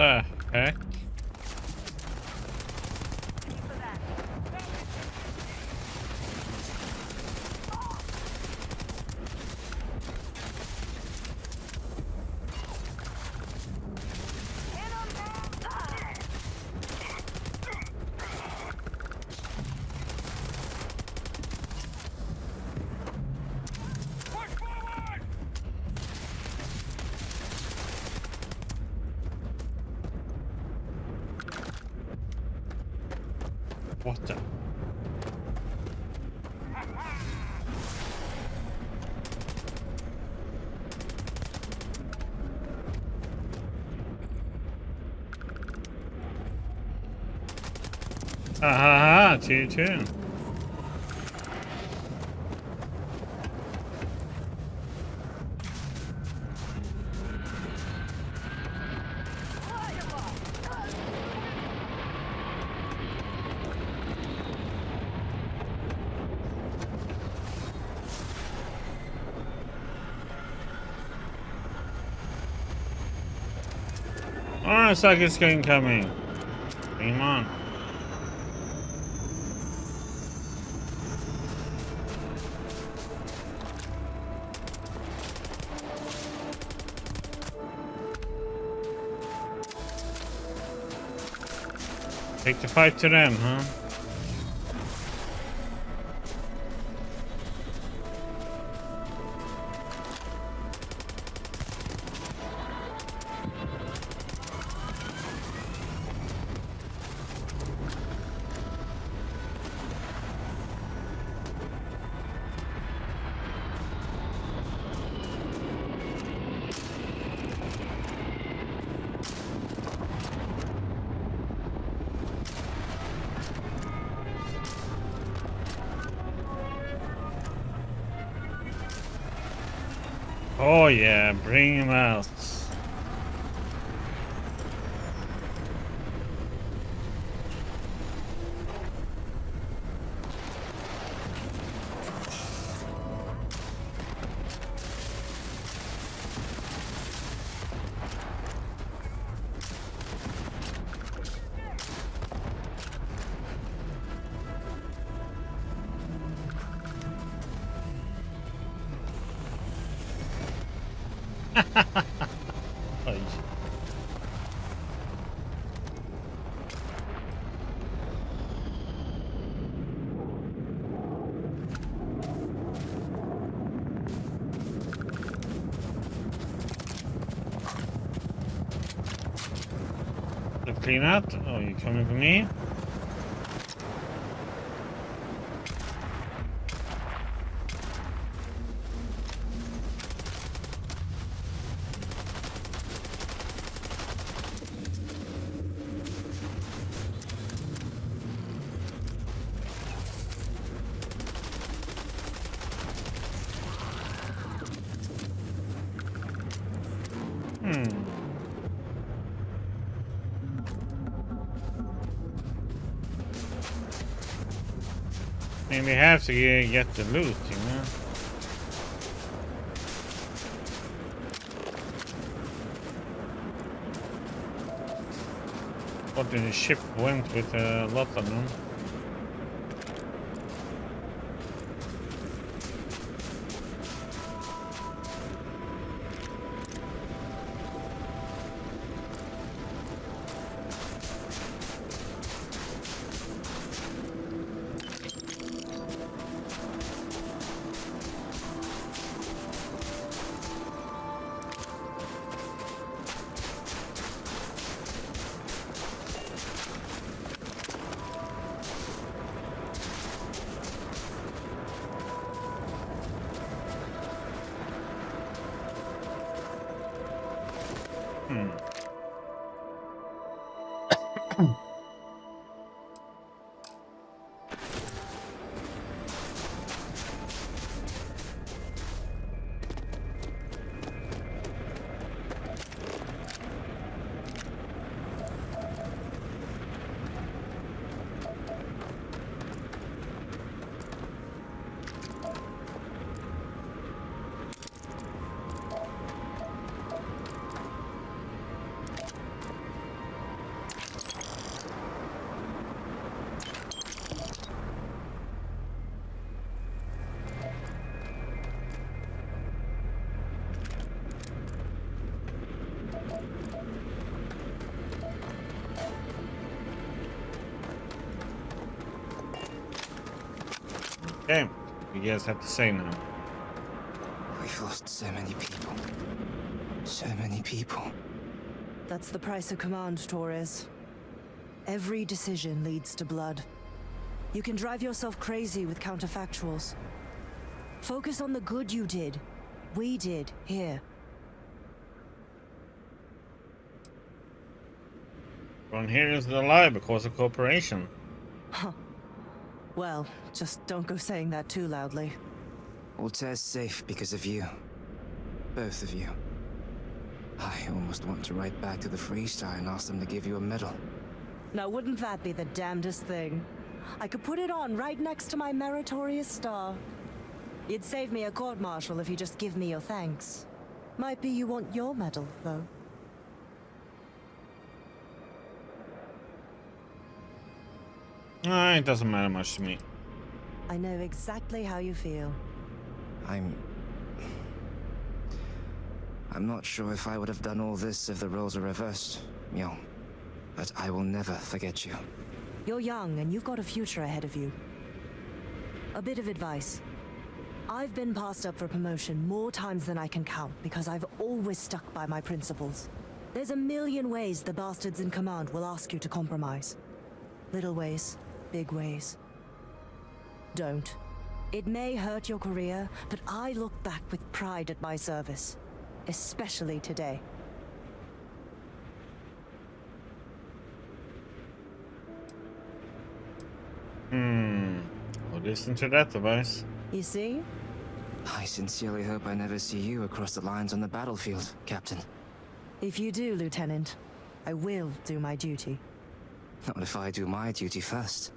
the heck? What the? Ah, too. Oh, it's like it's going coming. Come on. Take the fight to them, huh? Oh yeah, bring him out. Oj. To clean out? Oh, you coming for me? I mean, we have to get the loot, you know? But the ship went with a lot of them. Okay, you guys have to say now. We've lost so many people. So many people. That's the price of command, Torres. Every decision leads to blood. You can drive yourself crazy with counterfactuals. Focus on the good you did. We did, here. Everyone here is alive because of cooperation. Huh. Well, just don't go saying that too loudly. Altair's safe because of you. Both of you. I almost want to write back to the Freestar and ask them to give you a medal. Now, wouldn't that be the damnedest thing? I could put it on right next to my meritorious star. You'd save me a court-martial if you just give me your thanks. Might be you want your medal, though. It doesn't matter much to me. I know exactly how you feel. I'm not sure if I would have done all this if the roles were reversed, Myo. But I will never forget you. You're young and you've got a future ahead of you. A bit of advice. I've been passed up for promotion more times than I can count because I've always stuck by my principles. There's a million ways the bastards in command will ask you to compromise. Little ways, big ways. Don't. It may hurt your career, but I look back with pride at my service. Especially today. Well, listen to that advice. You see? I sincerely hope I never see you across the lines on the battlefield, Captain. If you do, Lieutenant, I will do my duty. Not if I do my duty first.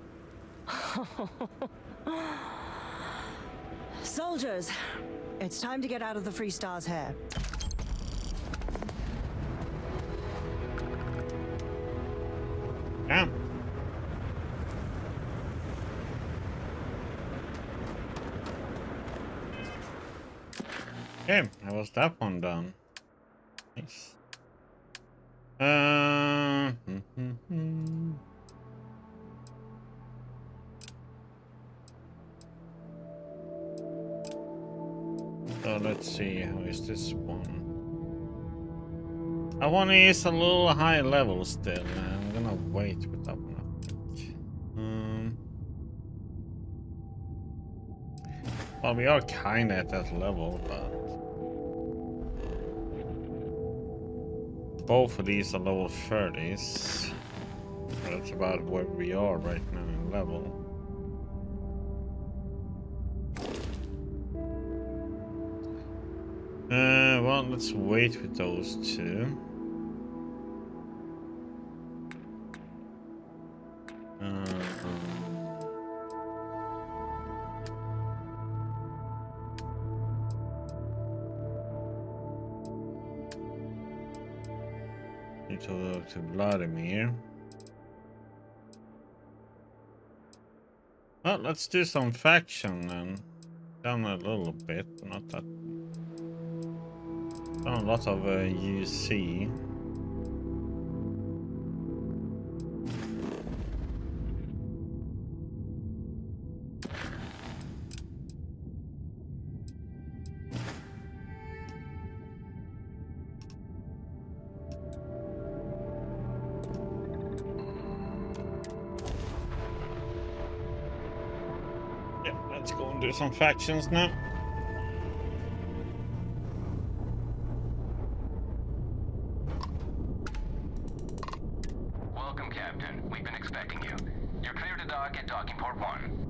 Soldiers, it's time to get out of the Freestar's hair. Yeah. Okay, how was that one done? Nice. So let's see, how is this one? I want to use a little high level still. I'm gonna wait with that one, I think. Well, we are kind of at that level, but both of these are level 30s. That's about where we are right now in level. Well, let's wait with those two. Need to go to Vladimir. Well, let's do some faction then. Down a little bit, but not that. Done a lot of UC. Yeah, let's go and do some factions now. Welcome, Captain. We've been expecting you. You're clear to dock at docking port 1.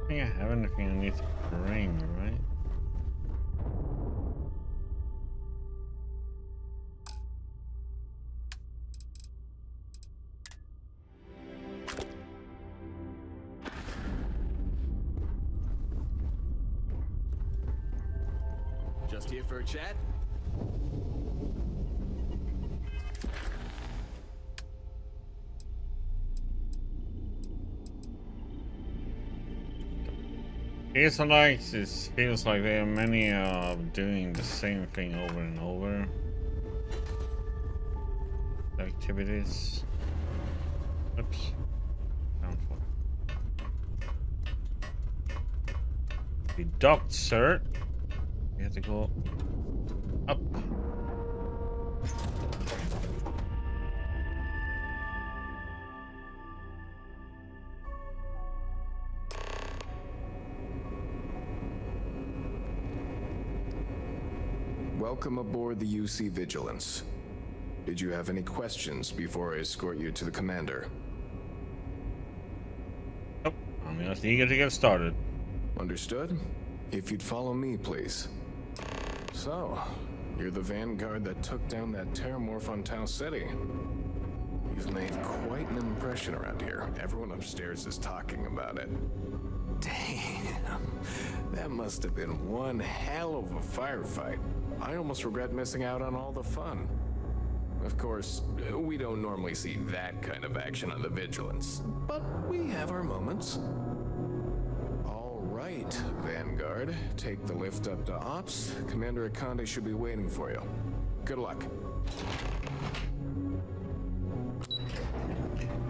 I think I have anything I need to bring, right? Just here for a chat? It's like this feels like there are many doing the same thing over and over. Activities. Oops. Down for. Be docked, sir. You have to go up. Welcome aboard the UC Vigilance. Did you have any questions before I escort you to the commander? Oh, I'm just eager to get started. Understood? If you'd follow me, please. So, you're the vanguard that took down that terramorph on Tau City. You've made quite an impression around here. Everyone upstairs is talking about it. Damn, that must have been one hell of a firefight. I almost regret missing out on all the fun. Of course, we don't normally see that kind of action on the Vigilance, but we have our moments. All right, Vanguard, take the lift up to Ops. Commander Akande should be waiting for you. Good luck.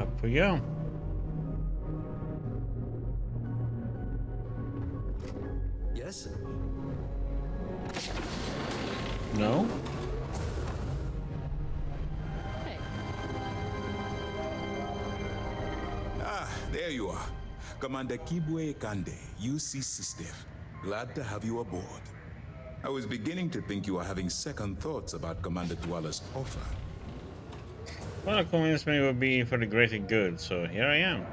Up we go. Yes? No? There you are. Commander Kibwe Kande, UC SysDev. Glad to have you aboard. I was beginning to think you were having second thoughts about Commander Dwala's offer. Well, convinced me it would be for the greater good, so here I am.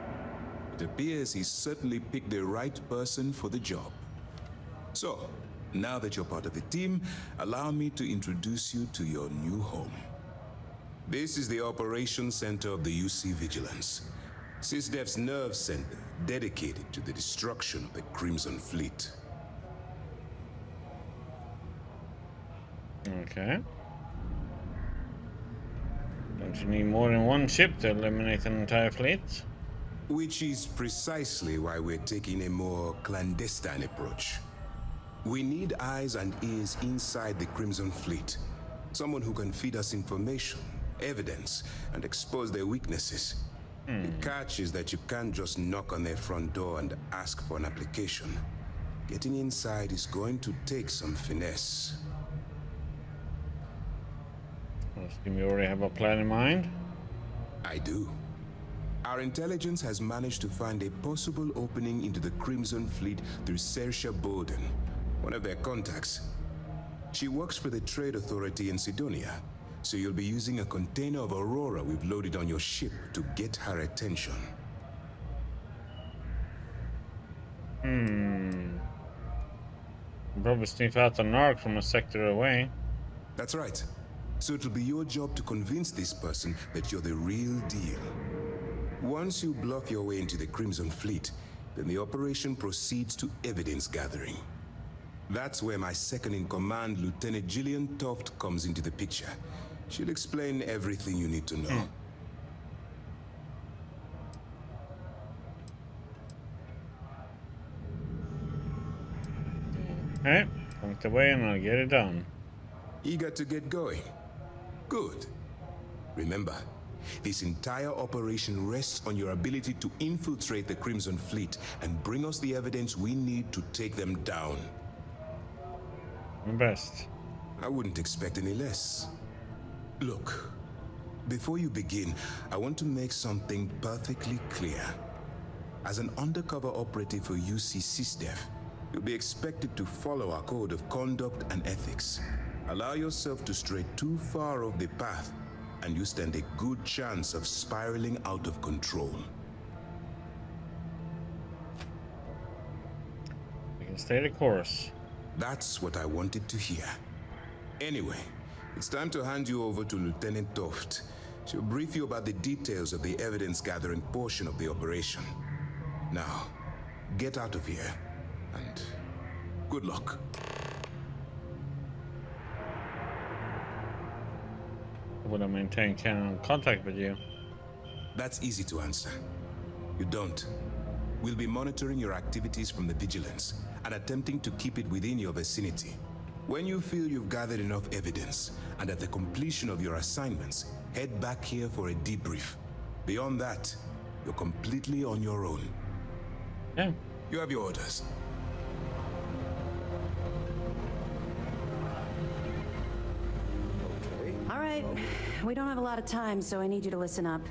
It appears he certainly picked the right person for the job. So, now that you're part of the team, allow me to introduce you to your new home. This is the Operations Center of the UC Vigilance. SysDev's nerve center, dedicated to the destruction of the Crimson Fleet. Okay. Don't you need more than one ship to eliminate an entire fleet? Which is precisely why we're taking a more clandestine approach. We need eyes and ears inside the Crimson Fleet. Someone who can feed us information, evidence, and expose their weaknesses. The catch is that you can't just knock on their front door and ask for an application. Getting inside is going to take some finesse. Do you already have a plan in mind? I do. Our intelligence has managed to find a possible opening into the Crimson Fleet through Saoirse Bowden, one of their contacts. She works for the Trade Authority in Sidonia, so you'll be using a container of Aurora we've loaded on your ship to get her attention. Probably sniff out an arc from a sector away. That's right. So it'll be your job to convince this person that you're the real deal. Once you bluff your way into the Crimson Fleet, then the operation proceeds to evidence gathering. That's where my second-in-command, Lieutenant Gillian Toft, comes into the picture. She'll explain everything you need to know. Alright, point the way and I'll get it done. Eager to get going? Good. Remember, this entire operation rests on your ability to infiltrate the Crimson Fleet and bring us the evidence we need to take them down. My best. I wouldn't expect any less. Look, before you begin, I want to make something perfectly clear. As an undercover operative for UC SysDev, you'll be expected to follow our code of conduct and ethics. Allow yourself to stray too far off the path, and you stand a good chance of spiraling out of control. We can stay the course. That's what I wanted to hear. Anyway, it's time to hand you over to Lieutenant Toft. She'll brief you about the details of the evidence-gathering portion of the operation. Now, get out of here, and good luck. Would I maintain contact with you? That's easy to answer. You don't. We'll be monitoring your activities from the Vigilance and attempting to keep it within your vicinity. When you feel you've gathered enough evidence and at the completion of your assignments, head back here for a debrief. Beyond that, you're completely on your own. Yeah. You have your orders. All right, we don't have a lot of time, so I need you to listen up.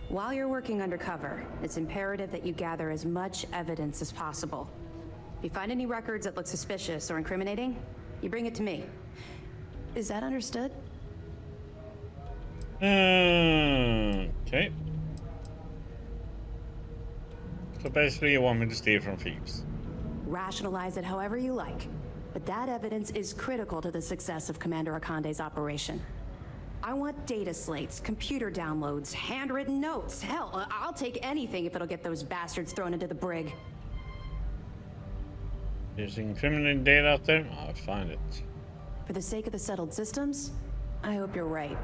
While you're working undercover, it's imperative that you gather as much evidence as possible. If you find any records that look suspicious or incriminating, you bring it to me. Is that understood? Okay. So basically you want me to steal from thieves. Rationalize it however you like, but that evidence is critical to the success of Commander Akande's operation. I want data slates, computer downloads, handwritten notes. Hell, I'll take anything if it'll get those bastards thrown into the brig. There's incriminating data out there? I'll find it. For the sake of the settled systems, I hope you're right.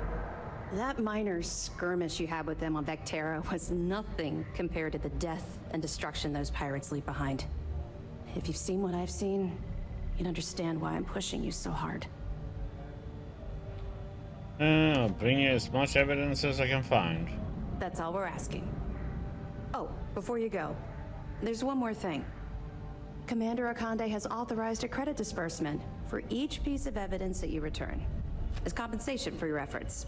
That minor skirmish you had with them on Vectera was nothing compared to the death and destruction those pirates leave behind. If you've seen what I've seen, you'd understand why I'm pushing you so hard. I'll bring you as much evidence as I can find. That's all we're asking. Oh, before you go, there's one more thing. Commander Akande has authorized a credit disbursement for each piece of evidence that you return, as compensation for your efforts.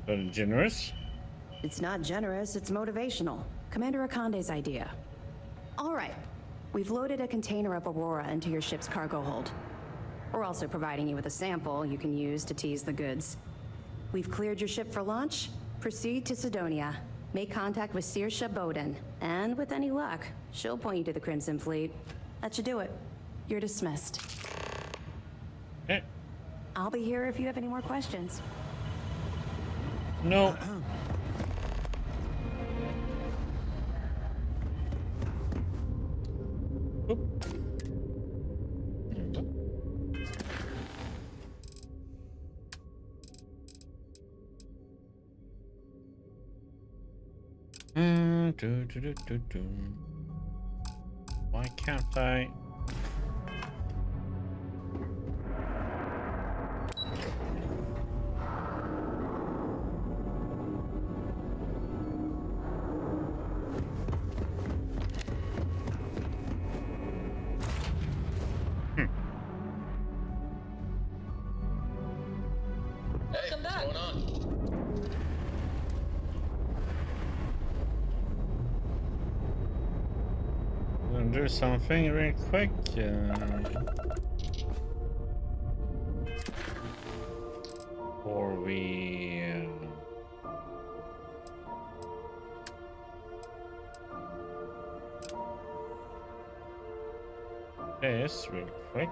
Very generous. It's not generous, it's motivational. Commander Akande's idea. All right, we've loaded a container of Aurora into your ship's cargo hold. We're also providing you with a sample you can use to tease the goods. We've cleared your ship for launch. Proceed to Sidonia. Make contact with Saoirse Bowden, and with any luck, she'll point you to the Crimson Fleet. That should do it. You're dismissed. Okay. I'll be here if you have any more questions. No. Oop. Why can't I? Hey, what's going on? Gonna do something real quick. Or we. This real quick.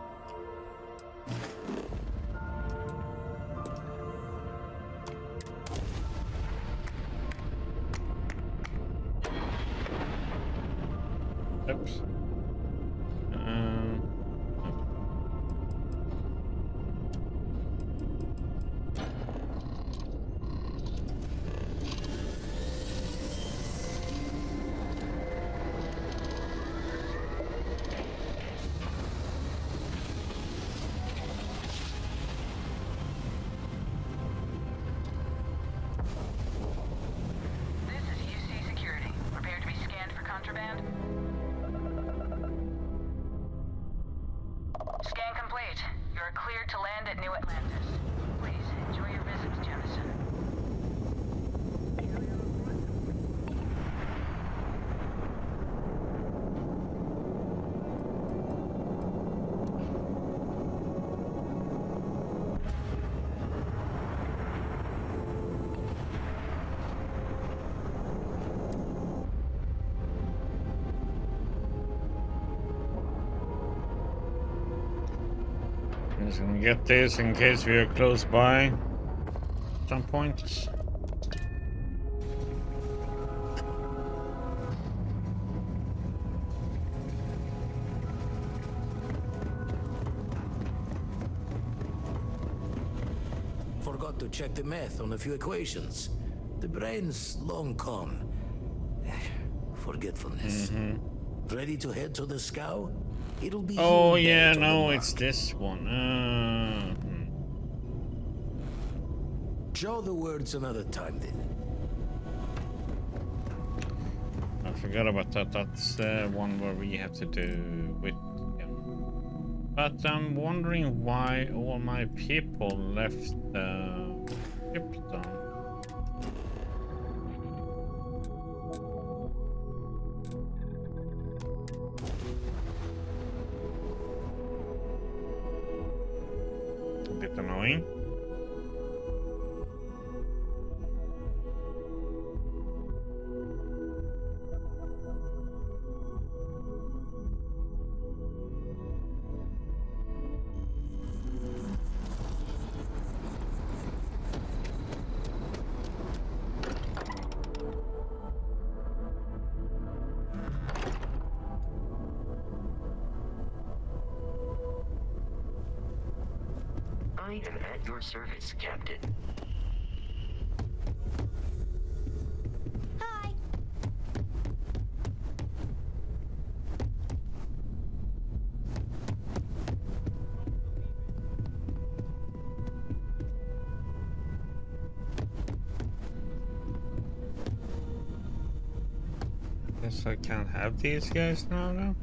Oops. This is UC Security. Prepare to be scanned for contraband. Scan complete. You are cleared to land at New Atlantis. Please enjoy your visit to Jemison. I'm just gonna get this in case we are close by at some point. Forgot to check the math on a few equations. The brain's long gone. Forgetfulness. Ready to head to the scow? It'll be. Oh you yeah, right on the no, mark. it's this one. Show the words another time then. I forgot about that. That's the one where we have to do with him. But I'm wondering why all my people left the ship down. A bit annoying. I am at your service, Captain. Hi. Guess I can't have these guys now, though.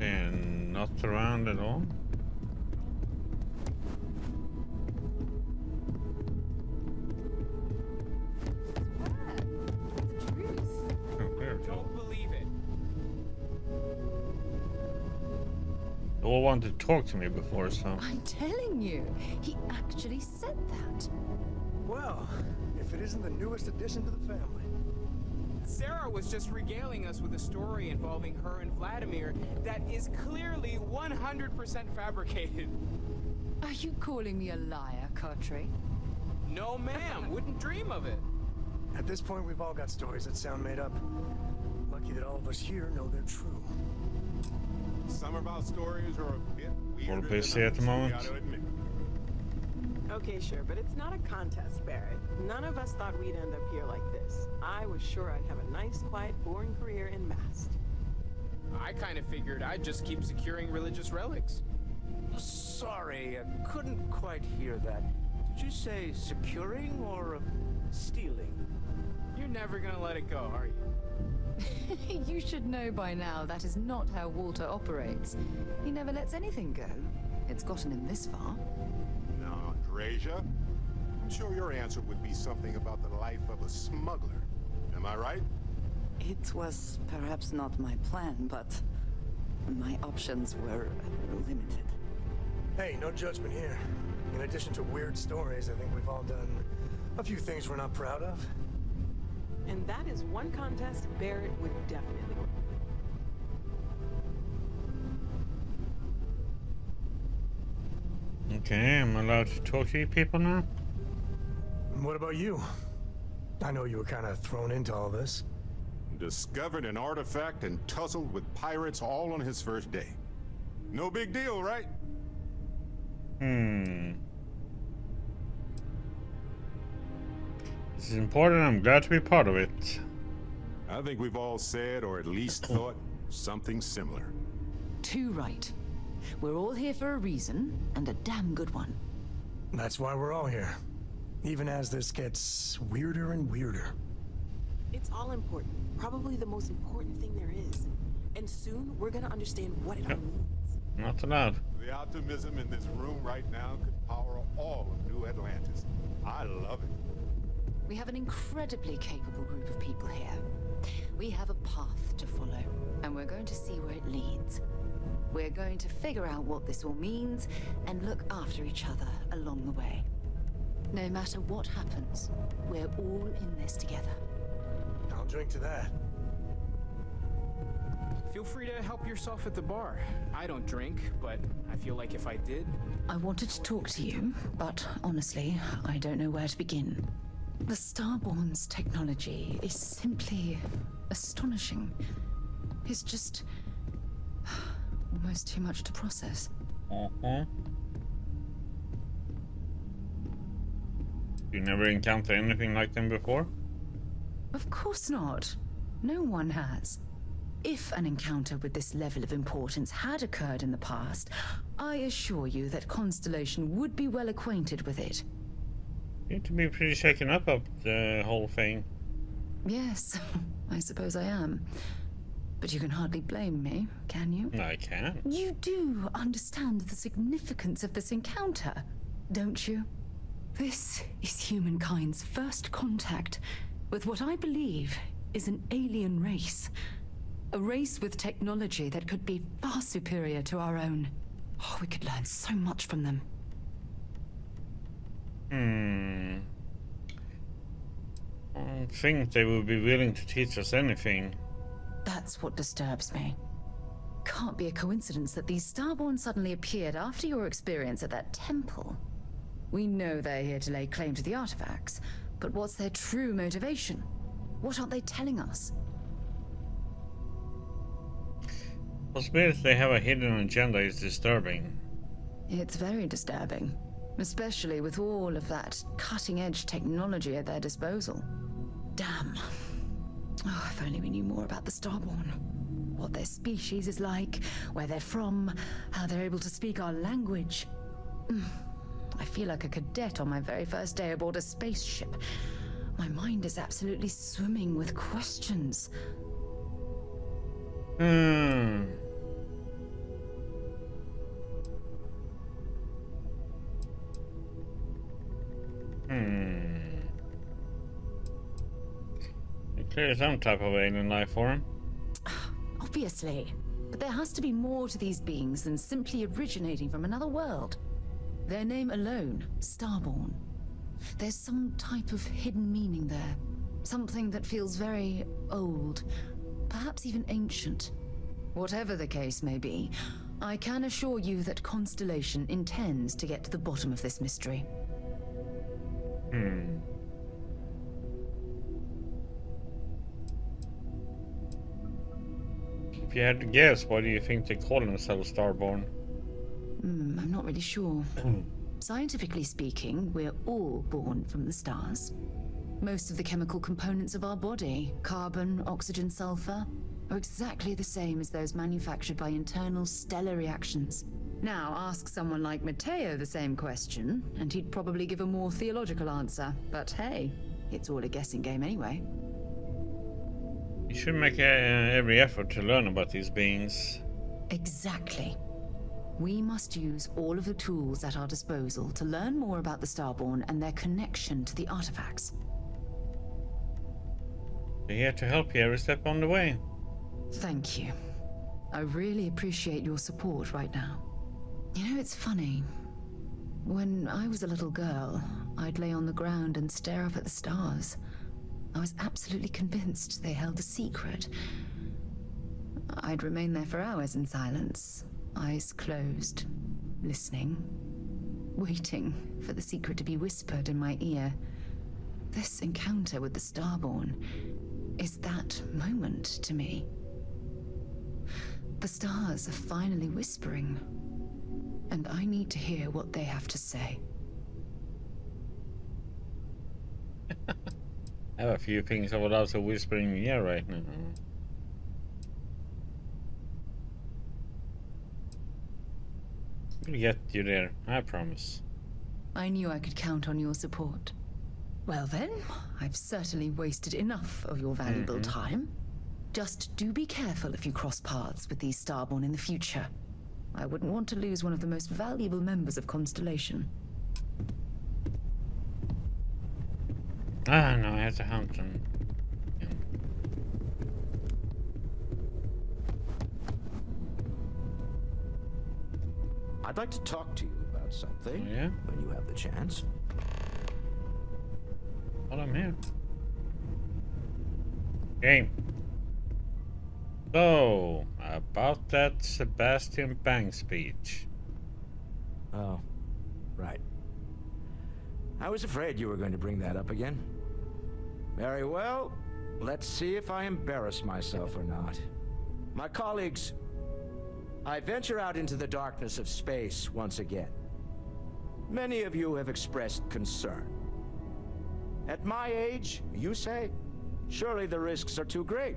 And not around at all. Oh, there we go. Don't believe it. They all wanted to talk to me before, so. I'm telling you, he actually said that. Well, if it isn't the newest addition to the family. Sarah was just regaling us with a story involving her and Vladimir that is clearly 100% fabricated. Are you calling me a liar, Cartray? No, ma'am. Wouldn't dream of it. At this point, we've all got stories that sound made up. Lucky that all of us here know they're true. Some of our stories are a bit All weirder busy at the others, we moment. gotta admit. Okay, sure, but it's not a contest, Barrett. None of us thought we'd end up here like this. I was sure I'd have a nice, quiet, boring career in Mast. I kind of figured I'd just keep securing religious relics. Sorry, I couldn't quite hear that. Did you say securing or stealing? You're never gonna let it go, are you? You should know by now that is not how Walter operates. He never lets anything go. It's gotten him this far. Now, Andreja, I'm sure your answer would be something about the life of a smuggler. Am I right? It was perhaps not my plan, but my options were limited. Hey, no judgment here. In addition to weird stories, I think we've all done a few things we're not proud of. And that is one contest Barrett would definitely win. Okay, I'm allowed to talk to you people now? What about you? I know you were kind of thrown into all this. Discovered an artifact and tussled with pirates all on his first day. No big deal, right? This is important. I'm glad to be part of it. I think we've all said, or at least thought, something similar. Too right. We're all here for a reason, and a damn good one. That's why we're all here. Even as this gets weirder and weirder. It's all important. Probably the most important thing there is. And soon, we're gonna understand what it all means. Not allowed. The optimism in this room right now could power all of New Atlantis. I love it. We have an incredibly capable group of people here. We have a path to follow, and we're going to see where it leads. We're going to figure out what this all means, and look after each other along the way. No matter what happens, we're all in this together. I'll drink to that. Feel free to help yourself at the bar. I don't drink, but I feel like if I did... I wanted to talk to you, but honestly, I don't know where to begin. The Starborn's technology is simply astonishing. It's just almost too much to process. You never encountered anything like them before? Of course not. No one has. If an encounter with this level of importance had occurred in the past, I assure you that Constellation would be well acquainted with it. You need to be pretty shaken up of the whole thing. Yes, I suppose I am. But you can hardly blame me, can you? I can. You do understand the significance of this encounter, don't you? This is humankind's first contact with what I believe is an alien race. A race with technology that could be far superior to our own. Oh, we could learn so much from them. I don't think they would be willing to teach us anything. That's what disturbs me. Can't be a coincidence that these Starborn suddenly appeared after your experience at that temple. We know they're here to lay claim to the artifacts, but what's their true motivation? What aren't they telling us? Possibility they have a hidden agenda is disturbing. It's very disturbing, especially with all of that cutting-edge technology at their disposal. Damn. Oh, if only we knew more about the Starborn. What their species is like, where they're from, how they're able to speak our language. I feel like a cadet on my very first day aboard a spaceship. My mind is absolutely swimming with questions. Clearly some type of alien life form. Obviously. But there has to be more to these beings than simply originating from another world. Their name alone, Starborn. There's some type of hidden meaning there. Something that feels very old, perhaps even ancient. Whatever the case may be, I can assure you that Constellation intends to get to the bottom of this mystery. If you had to guess, why do you think they call themselves Starborn? I'm not really sure. Scientifically speaking, we're all born from the stars. Most of the chemical components of our body, carbon, oxygen, sulfur, are exactly the same as those manufactured by internal stellar reactions. Now, ask someone like Matteo the same question, and he'd probably give a more theological answer. But hey, it's all a guessing game anyway. You should make every effort to learn about these beings. Exactly. We must use all of the tools at our disposal to learn more about the Starborn and their connection to the artifacts. We're here to help you every step on the way. Thank you. I really appreciate your support right now. You know, it's funny. When I was a little girl, I'd lay on the ground and stare up at the stars. I was absolutely convinced they held a secret. I'd remain there for hours in silence, eyes closed, listening, waiting for the secret to be whispered in my ear. This encounter with the Starborn is that moment to me. The stars are finally whispering, and I need to hear what they have to say. I have a few things I would also whisper in your ear right now. We'll get you there, I promise. I knew I could count on your support. Well then, I've certainly wasted enough of your valuable time. Just do be careful if you cross paths with these Starborn in the future. I wouldn't want to lose one of the most valuable members of Constellation. Ah, no, I have to hunt them. I'd like to talk to you about something. Oh, yeah? When you have the chance. Well, I'm here. Okay. So, about that Sebastian Bang speech. Oh, right. I was afraid you were going to bring that up again. Very well. Let's see if I embarrass myself or not. My colleagues, I venture out into the darkness of space once again. Many of you have expressed concern. At my age, you say? Surely the risks are too great.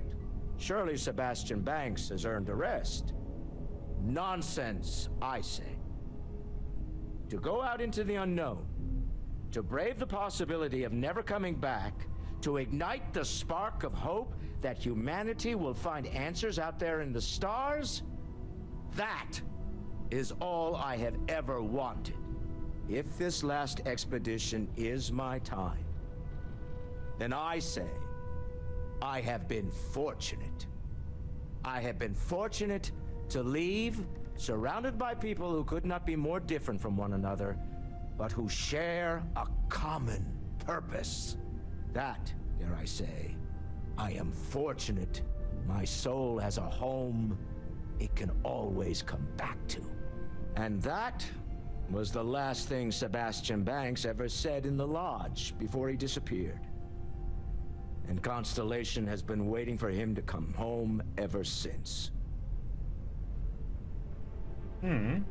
Surely Sebastian Banks has earned a rest. Nonsense, I say. To go out into the unknown, to brave the possibility of never coming back, to ignite the spark of hope that humanity will find answers out there in the stars, that is all I have ever wanted. If this last expedition is my time, then I say, I have been fortunate. I have been fortunate to leave, surrounded by people who could not be more different from one another, but who share a common purpose. That, dare I say, I am fortunate. My soul has a home it can always come back to. And that was the last thing Sebastian Banks ever said in the lodge before he disappeared. And Constellation has been waiting for him to come home ever since. You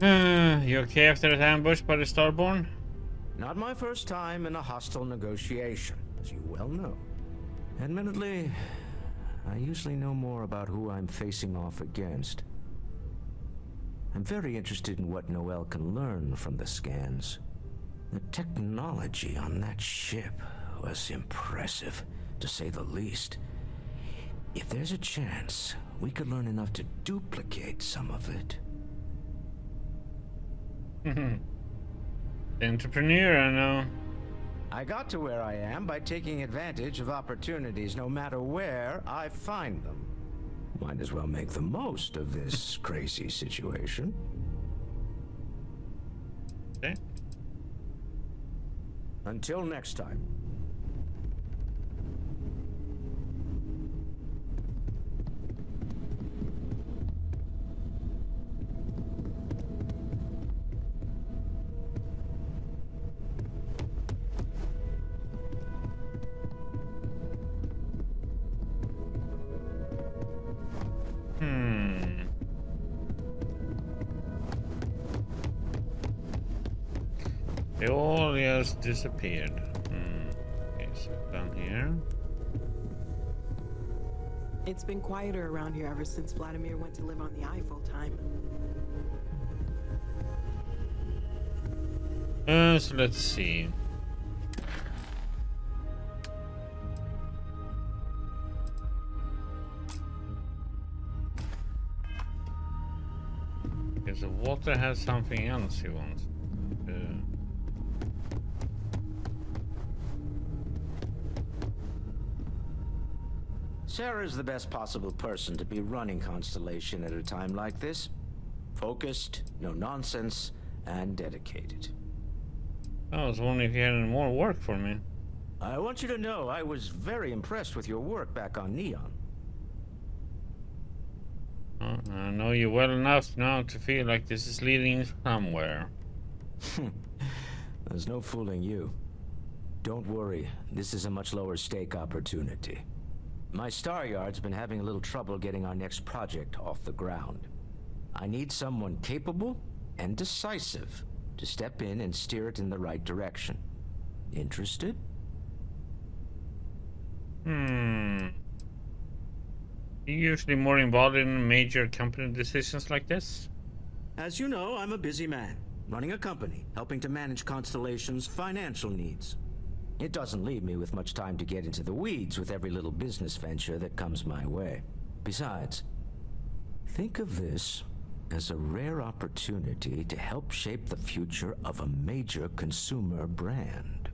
okay after that ambush by the Starborn? Not my first time in a hostile negotiation, as you well know. Admittedly, I usually know more about who I'm facing off against. I'm very interested in what Noel can learn from the scans. The technology on that ship was impressive, to say the least. If there's a chance, we could learn enough to duplicate some of it. Entrepreneur, I know. I got to where I am by taking advantage of opportunities no matter where I find them. Might as well make the most of this crazy situation. Okay. Until next time. They all just disappeared. Okay, so down here. It's been quieter around here ever since Vladimir went to live on the eye full time. So let's see. Okay, so Walter has something else he wants. Sarah's the best possible person to be running Constellation at a time like this. Focused, no nonsense, and dedicated. I was wondering if you had any more work for me. I want you to know I was very impressed with your work back on Neon. I know you well enough now to feel like this is leading somewhere. There's no fooling you. Don't worry, this is a much lower stake opportunity. My Star Yard's been having a little trouble getting our next project off the ground. I need someone capable and decisive to step in and steer it in the right direction. Interested? You're usually more involved in major company decisions like this? As you know, I'm a busy man, running a company, helping to manage Constellation's financial needs. It doesn't leave me with much time to get into the weeds with every little business venture that comes my way. Besides, think of this as a rare opportunity to help shape the future of a major consumer brand.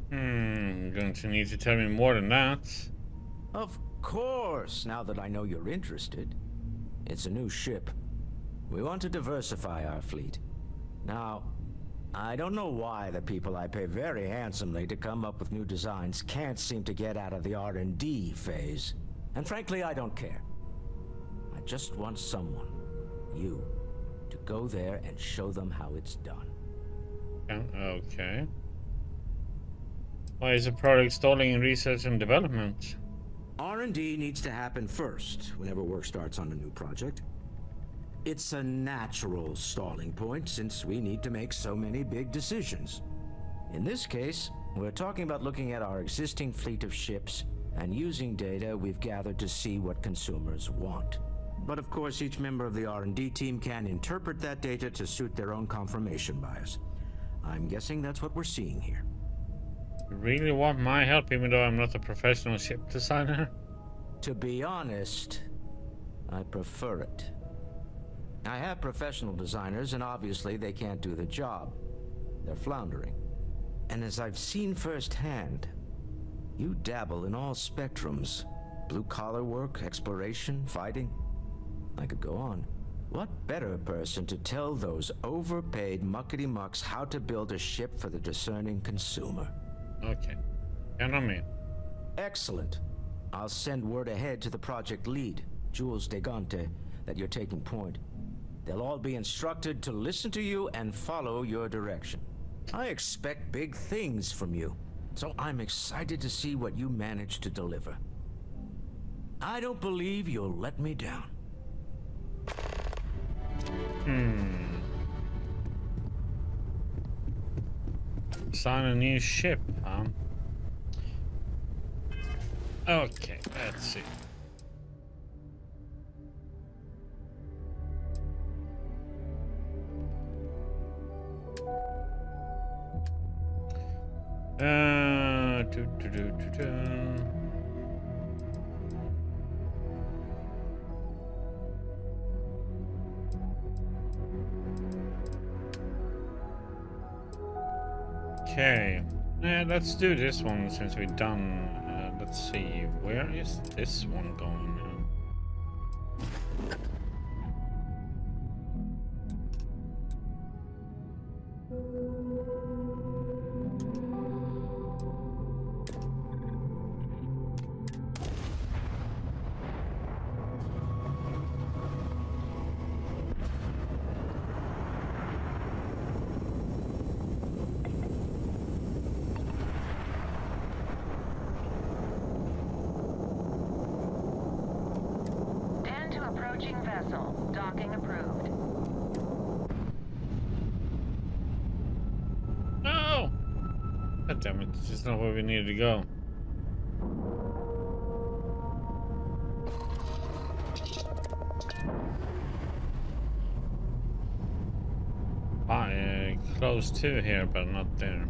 Going to need to tell me more than that. Of course, now that I know you're interested. It's a new ship. We want to diversify our fleet. Now, I don't know why the people I pay very handsomely to come up with new designs can't seem to get out of the R&D phase. And frankly, I don't care. I just want someone, you, to go there and show them how it's done. Okay. Why is the product stalling in research and development? R&D needs to happen first whenever work starts on a new project. It's a natural stalling point since we need to make so many big decisions. In this case, we're talking about looking at our existing fleet of ships and using data we've gathered to see what consumers want. But of course, each member of the R&D team can interpret that data to suit their own confirmation bias. I'm guessing that's what we're seeing here. You really want my help even though I'm not a professional ship designer? To be honest, I prefer it. I have professional designers, and obviously they can't do the job. They're floundering. And as I've seen firsthand, you dabble in all spectrums. Blue-collar work, exploration, fighting. I could go on. What better person to tell those overpaid muckety-mucks how to build a ship for the discerning consumer? Okay. Count on me. Excellent. I'll send word ahead to the project lead, Jules Degante, that you're taking point. They'll all be instructed to listen to you and follow your direction. I expect big things from you, so I'm excited to see what you manage to deliver. I don't believe you'll let me down. Sign a new ship, huh? Okay, let's see. Okay, let's do this one since we're done. Let's see, where is this one going now? Approaching vessel. Docking approved. No! God damn it, this is not where we needed to go. Close to here, but not there.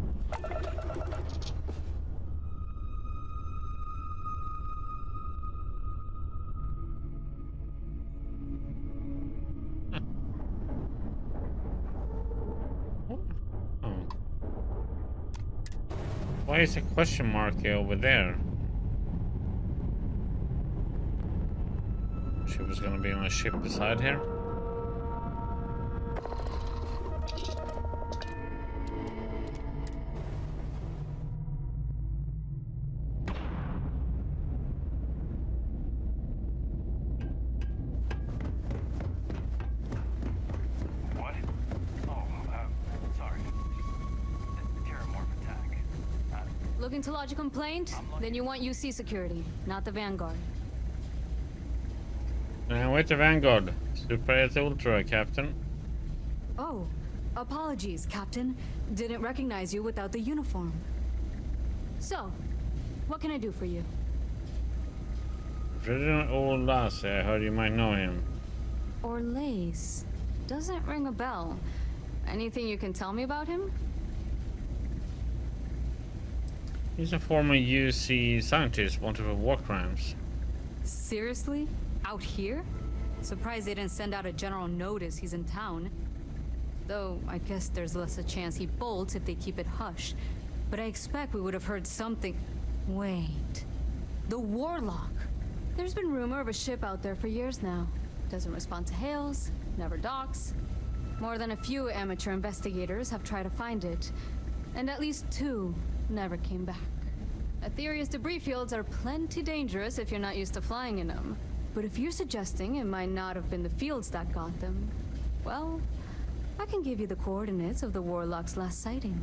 Why is a question mark here over there? She was gonna be on a ship beside here. Looking to lodge a complaint? Then you want UC security, not the Vanguard. With the Vanguard. Super 8 Ultra, Captain. Oh, apologies, Captain. Didn't recognize you without the uniform. So, what can I do for you? President Olas, I heard you might know him. Orlace. Doesn't ring a bell. Anything you can tell me about him? He's a former UC scientist wanted for war crimes. Seriously? Out here? Surprised they didn't send out a general notice he's in town. Though, I guess there's less a chance he bolts if they keep it hush. But I expect we would have heard something... Wait... The Warlock! There's been rumor of a ship out there for years now. Doesn't respond to hails, never docks. More than a few amateur investigators have tried to find it. And at least 2 never came back. Aetherius debris fields are plenty dangerous if you're not used to flying in them. But if you're suggesting it might not have been the fields that got them, well, I can give you the coordinates of the Warlock's last sighting.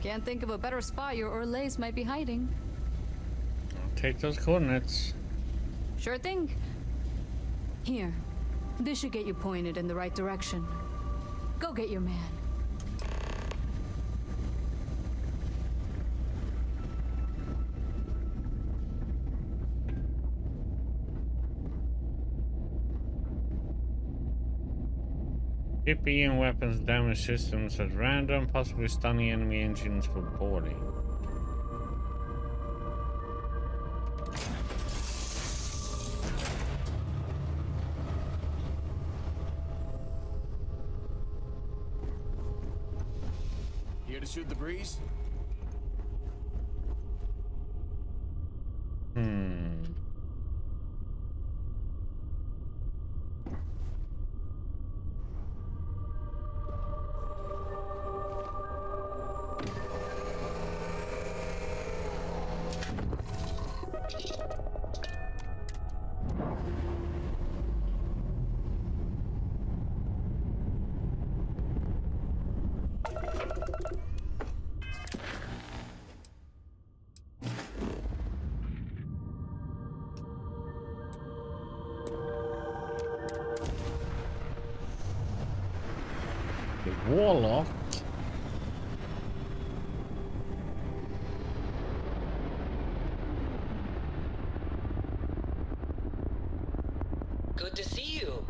Can't think of a better spot your Orlace might be hiding. I'll take those coordinates. Sure thing. Here. This should get you pointed in the right direction. Go get your man. PPE and weapons damage systems at random, possibly stunning enemy engines for boarding. Here to shoot the breeze? Warlock. Good to see you.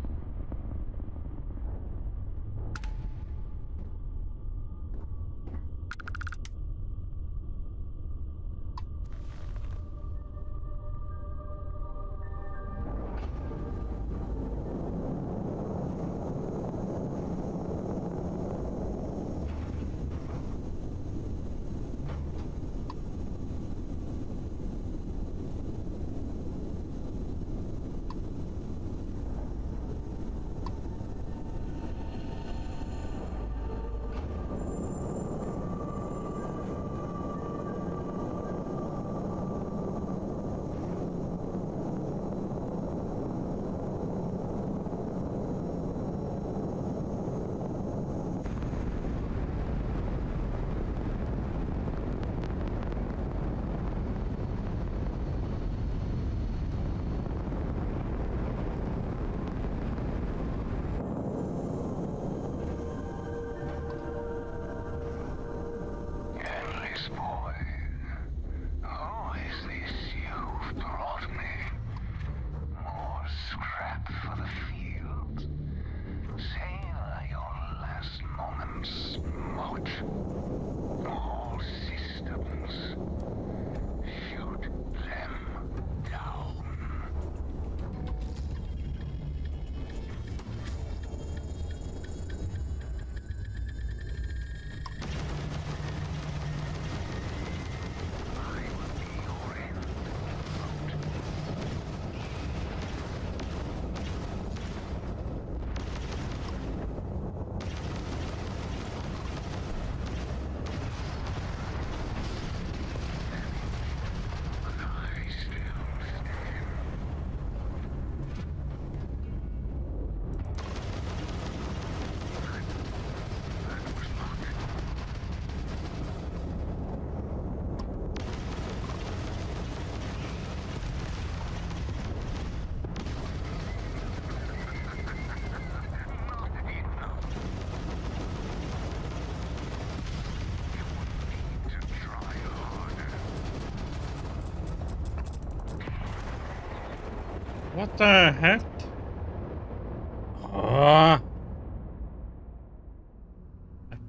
What the heck? I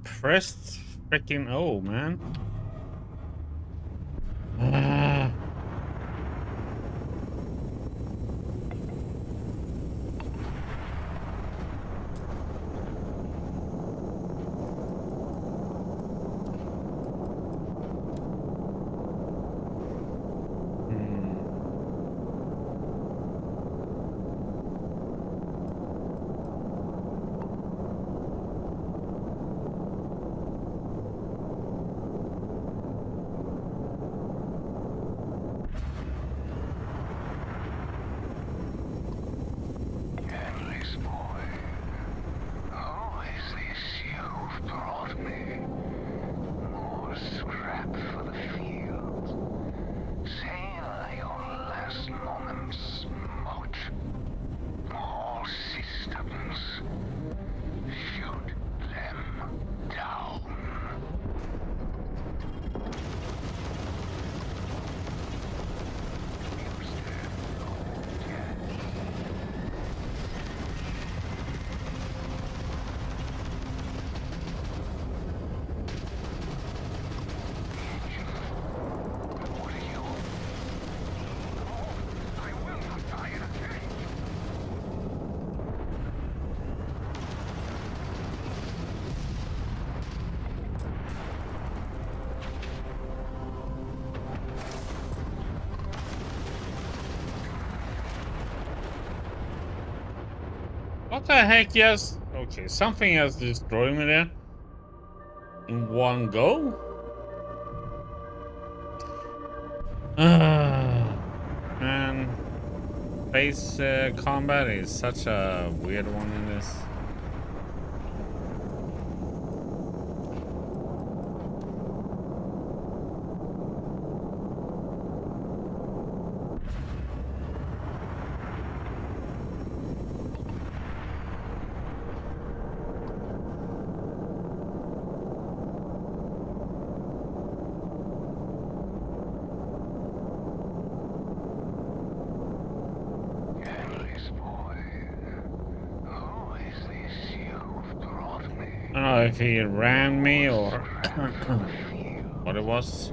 pressed freaking O, man. What the heck? Yes. Okay, something has destroyed me there. In one go? Man. Space combat is such a weird one in this. I don't know if he ran me or what it was.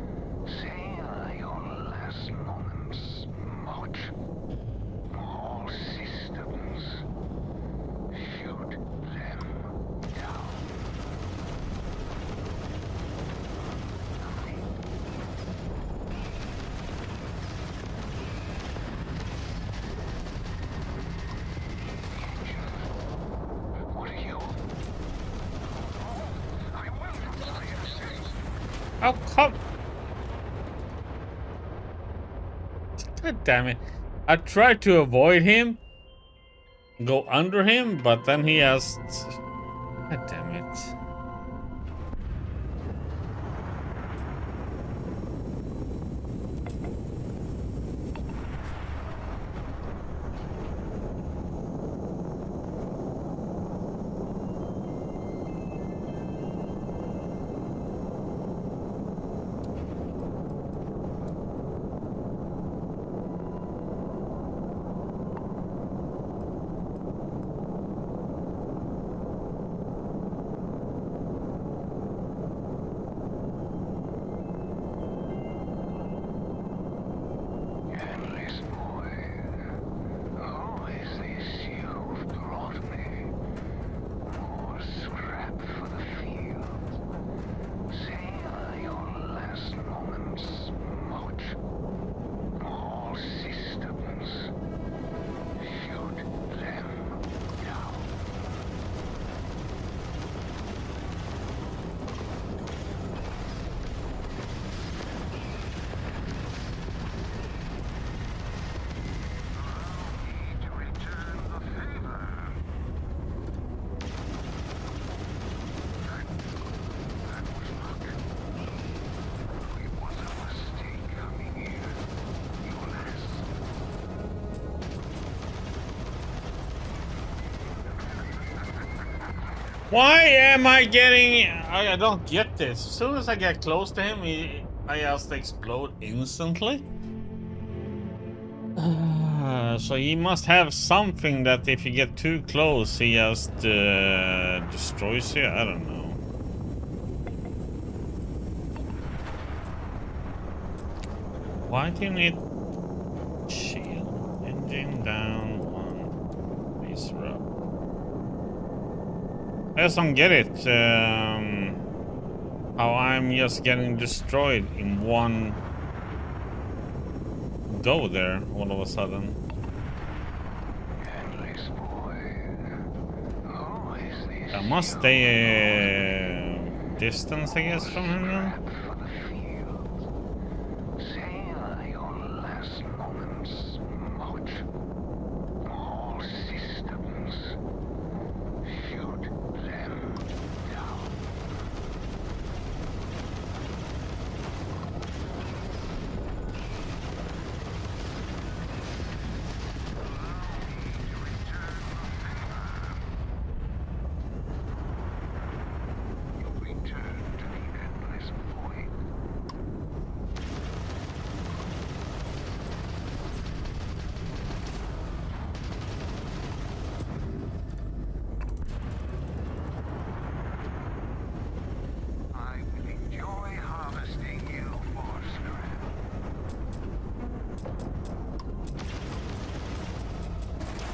Oh, come! God damn it. I tried to avoid him, go under him, but then he asked... God damn it. Why am I getting... I don't get this. As soon as I get close to him, I just explode instantly. So he must have something that if you get too close, he just destroys you. I don't know. Why do you need shield? Engine down, one. Base rub. I just don't get it. How I'm just getting destroyed in one go there all of a sudden. I must stay distance, I guess, from him then.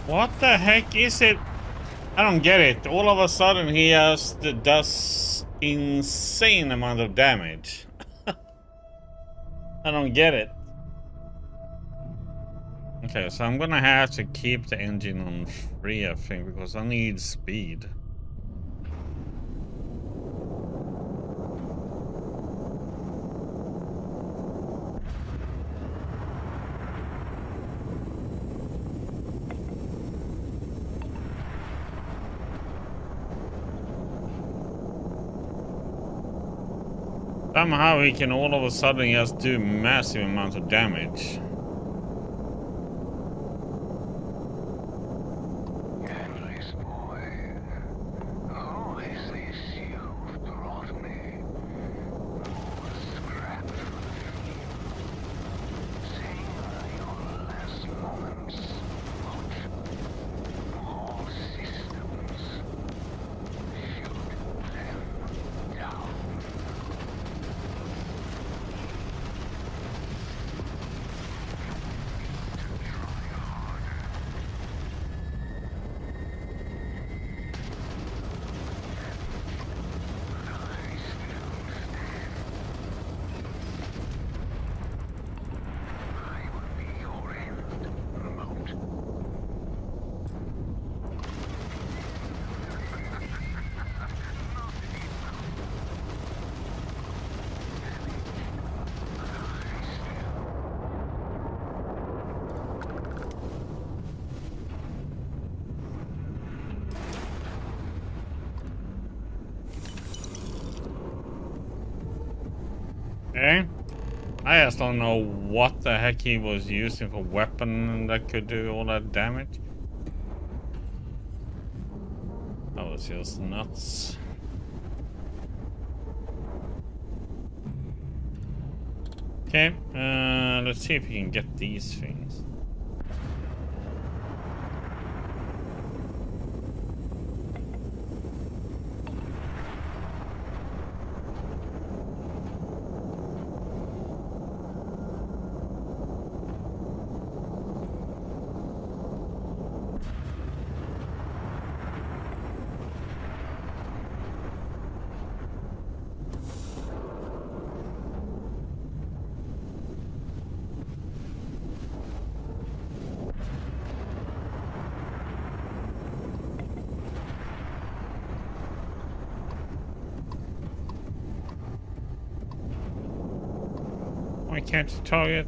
What the heck is it? I don't get it. All of a sudden he just does insane amount of damage. I don't get it. Okay, so I'm gonna have to keep the engine on 3, I think, because I need speed. Somehow he can all of a sudden just do massive amount of damage. Okay. I just don't know what the heck he was using for weapon that could do all that damage. That was just nuts. Okay, let's see if we can get these things. Why can't you target?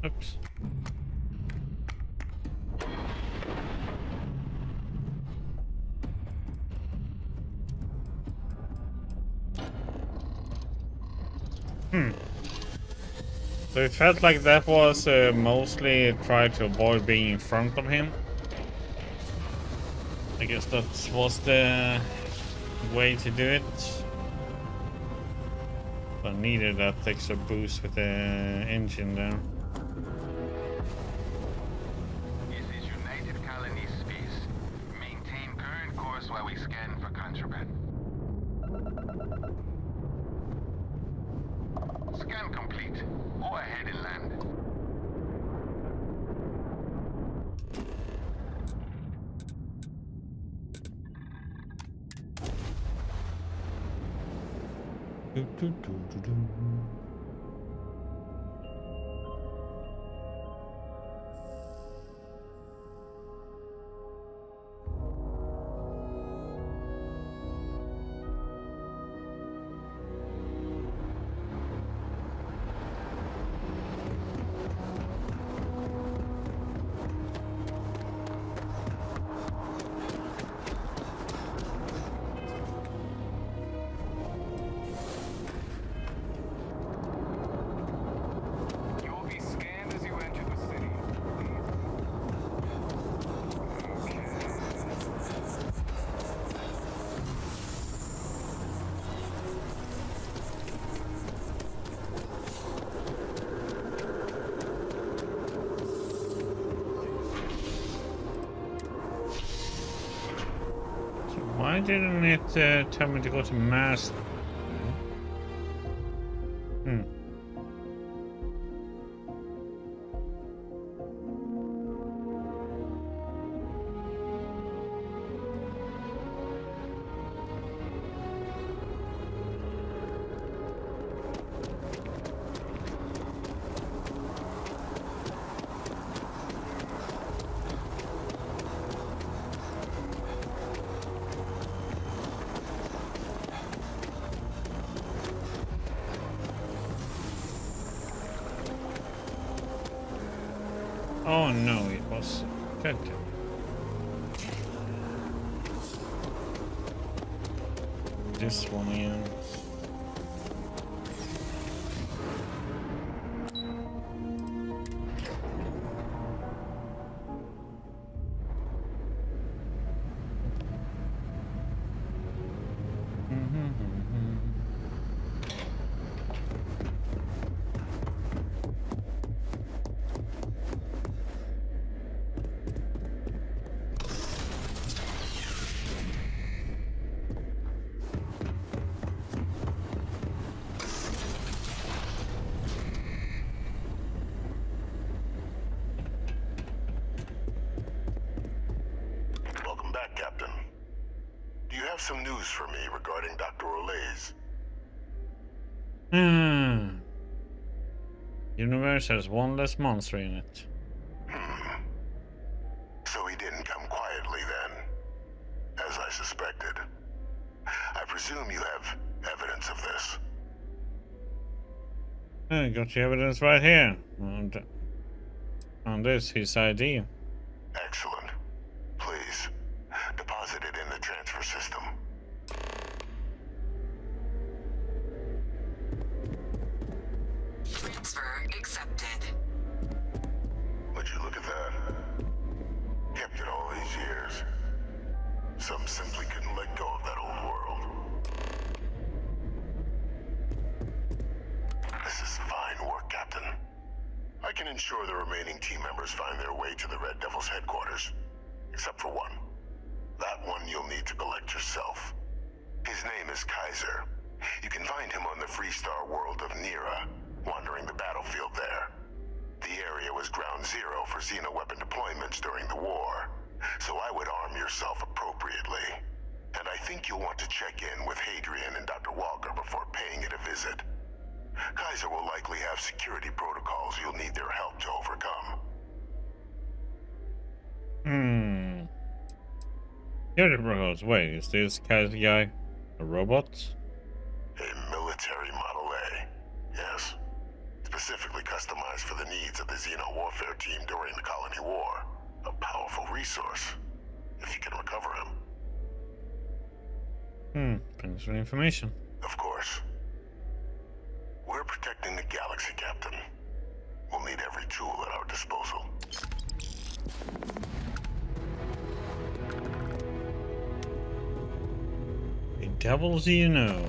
Oops. So it felt like that was mostly try to avoid being in front of him. I guess that was the way to do it. I needed that extra boost with the engine there. This is United Colony Space. Maintain current course while we scan for contraband. Scan complete. Go ahead and land. Why didn't it tell me to go to mass? Oh no, it was good. This one in. Welcome back, Captain. Do you have some news for me regarding Dr. Olays? Universe has one less monster in it. So he didn't come quietly then, as I suspected. I presume you have evidence of this. I got the evidence right here. And on this, his ID. Excellent. Please, deposit it in the transfer system. Transfer accepted. Would you look at that? Kept it all these years. Some simply couldn't let go of that old world. This is fine work, Captain. I can ensure the remaining team members find their way to the Red Devil's headquarters. Except for one. That one you'll need to collect yourself. His name is Kaiser. You can find him on the Freestar world of Nira, wandering the battlefield there. The area was ground zero for Xeno weapon deployments during the war, so I would arm yourself appropriately. And I think you'll want to check in with Hadrian and Dr. Walker before paying it a visit. Kaiser will likely have security protocols you'll need their help to overcome. Security protocols. Wait, is this Kaiser guy a robot? A military Model A, yes. Specifically customized for the needs of the Xeno warfare team during the Colony War. A powerful resource, if you can recover him. Thanks for the information. Of course. We're protecting the galaxy, Captain. We'll need every tool at our disposal. The devils you know.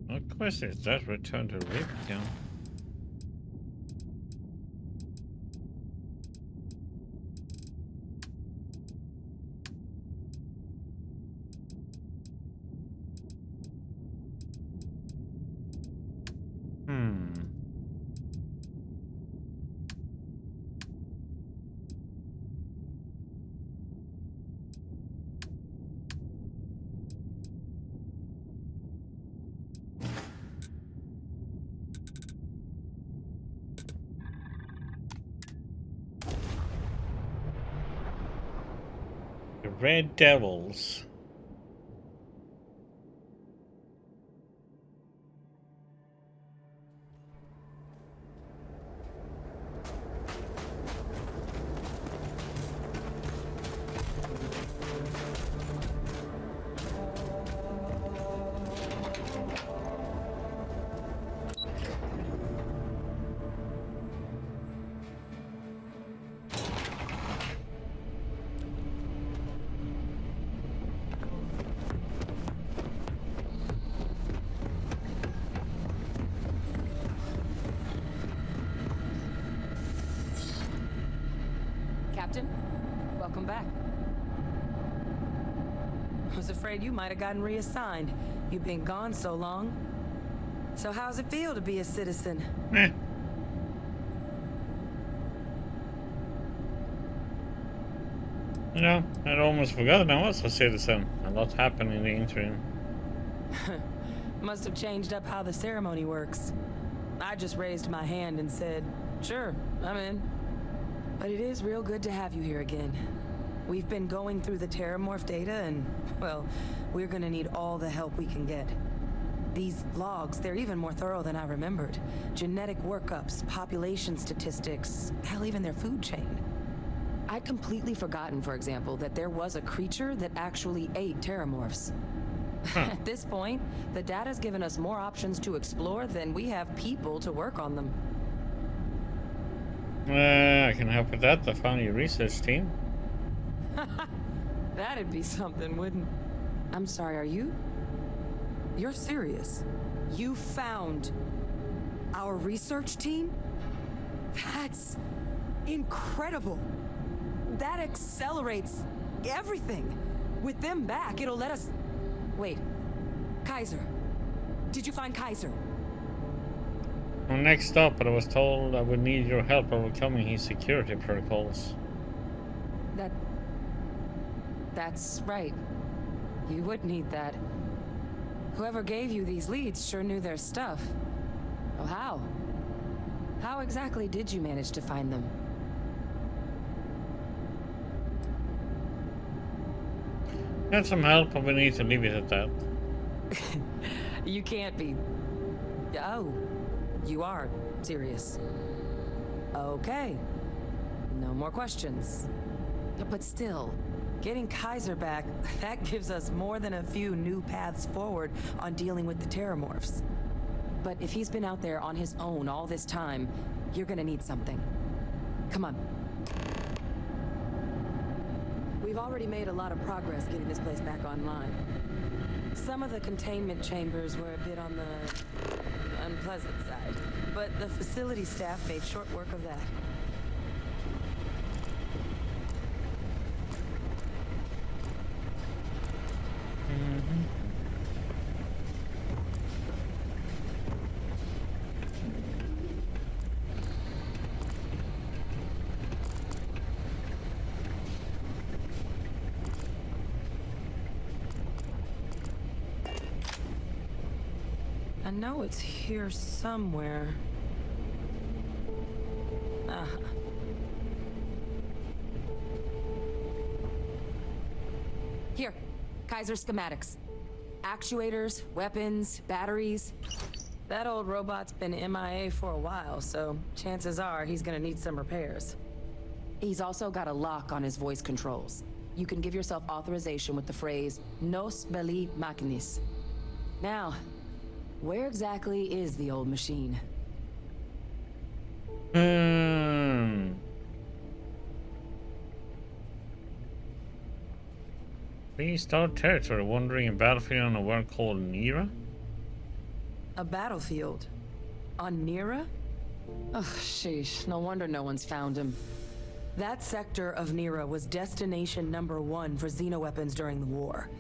What quest is that? Return to Riptown. The Red Devils. Captain, welcome back. I was afraid you might have gotten reassigned. You've been gone so long. So how's it feel to be a citizen? You know, I'd almost forgotten I was a citizen. A lot happened in the interim. Must have changed up how the ceremony works. I just raised my hand and said, sure, I'm in. But it is real good to have you here again. We've been going through the Terramorph data and, well, we're gonna need all the help we can get. These logs, they're even more thorough than I remembered. Genetic workups, population statistics, hell, even their food chain. I'd completely forgotten, for example, that there was a creature that actually ate Terramorphs. At this point, the data's given us more options to explore than we have people to work on them. I can help with that. I found your research team. That'd be something, wouldn't? I'm sorry, are you? You're serious? You found our research team? That's incredible. That accelerates everything. With them back, it'll let us... Wait. Kaiser. Did you find Kaiser? I'm next up, but I was told I would need your help overcoming his security protocols. That's right. You would need that. Whoever gave you these leads sure knew their stuff. Well, how? How exactly did you manage to find them? Got some help, but we need to leave it at that. You can't be... Oh, you are serious. Okay. No more questions. But still, getting Kaiser back, that gives us more than a few new paths forward on dealing with the Terramorphs. But if he's been out there on his own all this time, you're gonna need something. Come on. We've already made a lot of progress getting this place back online. Some of the containment chambers were a bit on the unpleasant side, but the facility staff made short work of that. I know it's here somewhere. Here, Kaiser schematics. Actuators, weapons, batteries. That old robot's been MIA for a while, so chances are he's gonna need some repairs. He's also got a lock on his voice controls. You can give yourself authorization with the phrase, Nos belli machinis. Now, where exactly is the old machine? Please start territory, wandering a battlefield on a world called Nira? A battlefield? On Nira? Oh, sheesh. No wonder no one's found him. That sector of Nira was destination #1 for xenoweapons during the war.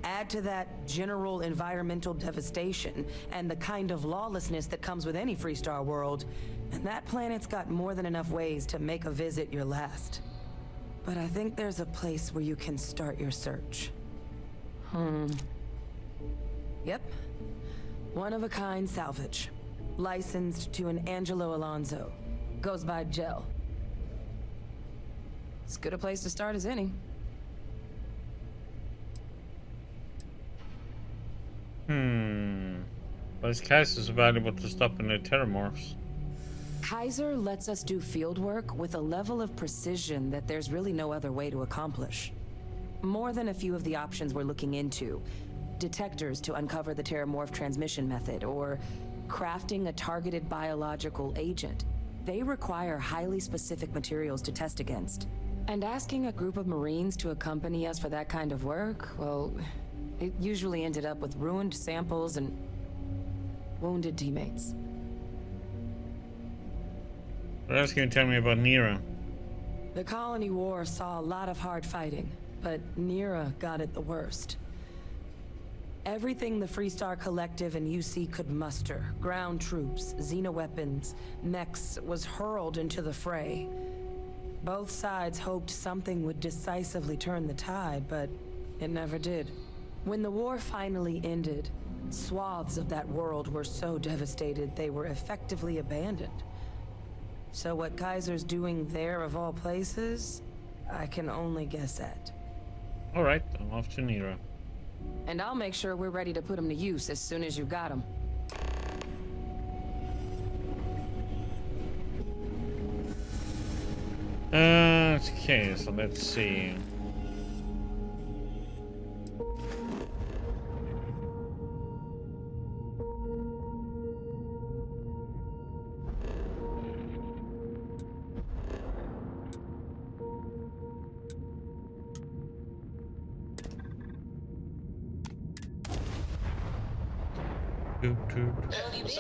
Add to that general environmental devastation and the kind of lawlessness that comes with any Freestar world, and that planet's got more than enough ways to make a visit your last. But I think there's a place where you can start your search. Yep. One-of-a-kind salvage. Licensed to an Angelo Alonso. Goes by Gel. As good a place to start as any. But is Kaiser so valuable to stop in the Terramorphs? Kaiser lets us do field work with a level of precision that there's really no other way to accomplish. More than a few of the options we're looking into. Detectors to uncover the Terramorph transmission method, or crafting a targeted biological agent. They require highly specific materials to test against. And asking a group of Marines to accompany us for that kind of work, well, it usually ended up with ruined samples and wounded teammates. What else can you tell me about Nira? The Colony War saw a lot of hard fighting, but Nira got it the worst. Everything the Freestar Collective and UC could muster, ground troops, xenoweapons, mechs, was hurled into the fray. Both sides hoped something would decisively turn the tide, but it never did. When the war finally ended, swaths of that world were so devastated they were effectively abandoned. So what Kaiser's doing there of all places, I can only guess at. Alright, I'm off to Nero. And I'll make sure we're ready to put him to use as soon as you got him. Okay, so let's see. Where have you been?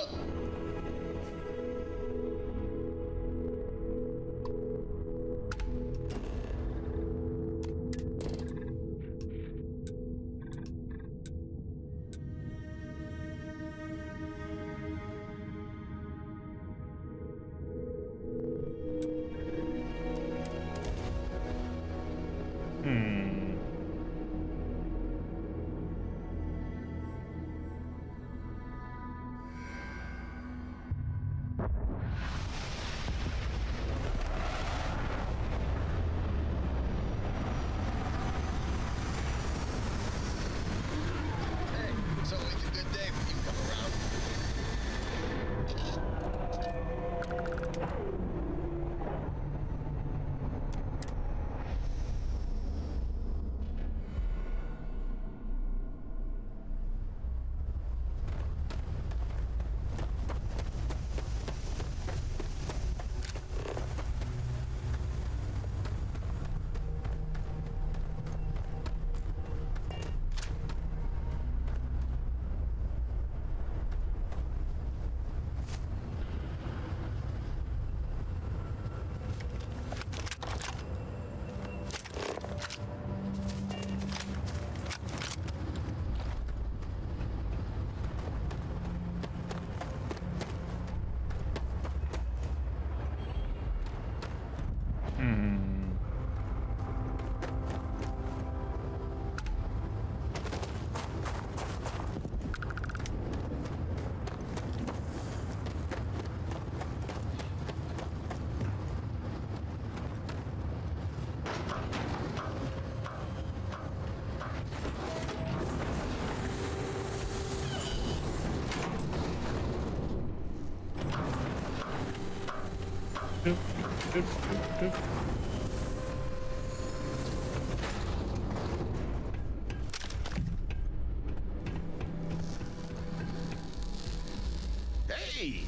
Hey!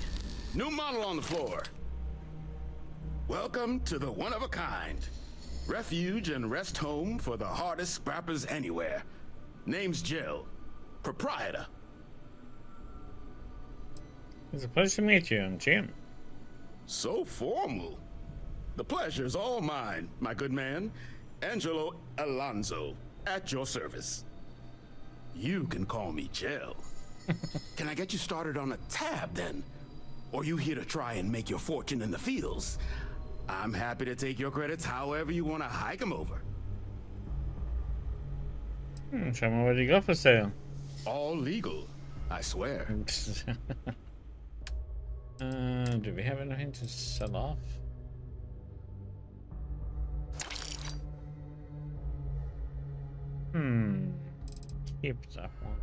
New model on the floor. Welcome to the one-of-a-kind. Refuge and rest home for the hardest scrappers anywhere. Name's Jill. Proprietor. It's a pleasure to meet you. I'm Jim. So formal. The pleasure's all mine, my good man. Angelo Alonso, at your service. You can call me Jill. Can I get you started on a tab, then? Or you here to try and make your fortune in the fields? I'm happy to take your credits however you want to hike them over. Show me what you got for sale. All legal, I swear. Do we have anything to sell off? Keep that one.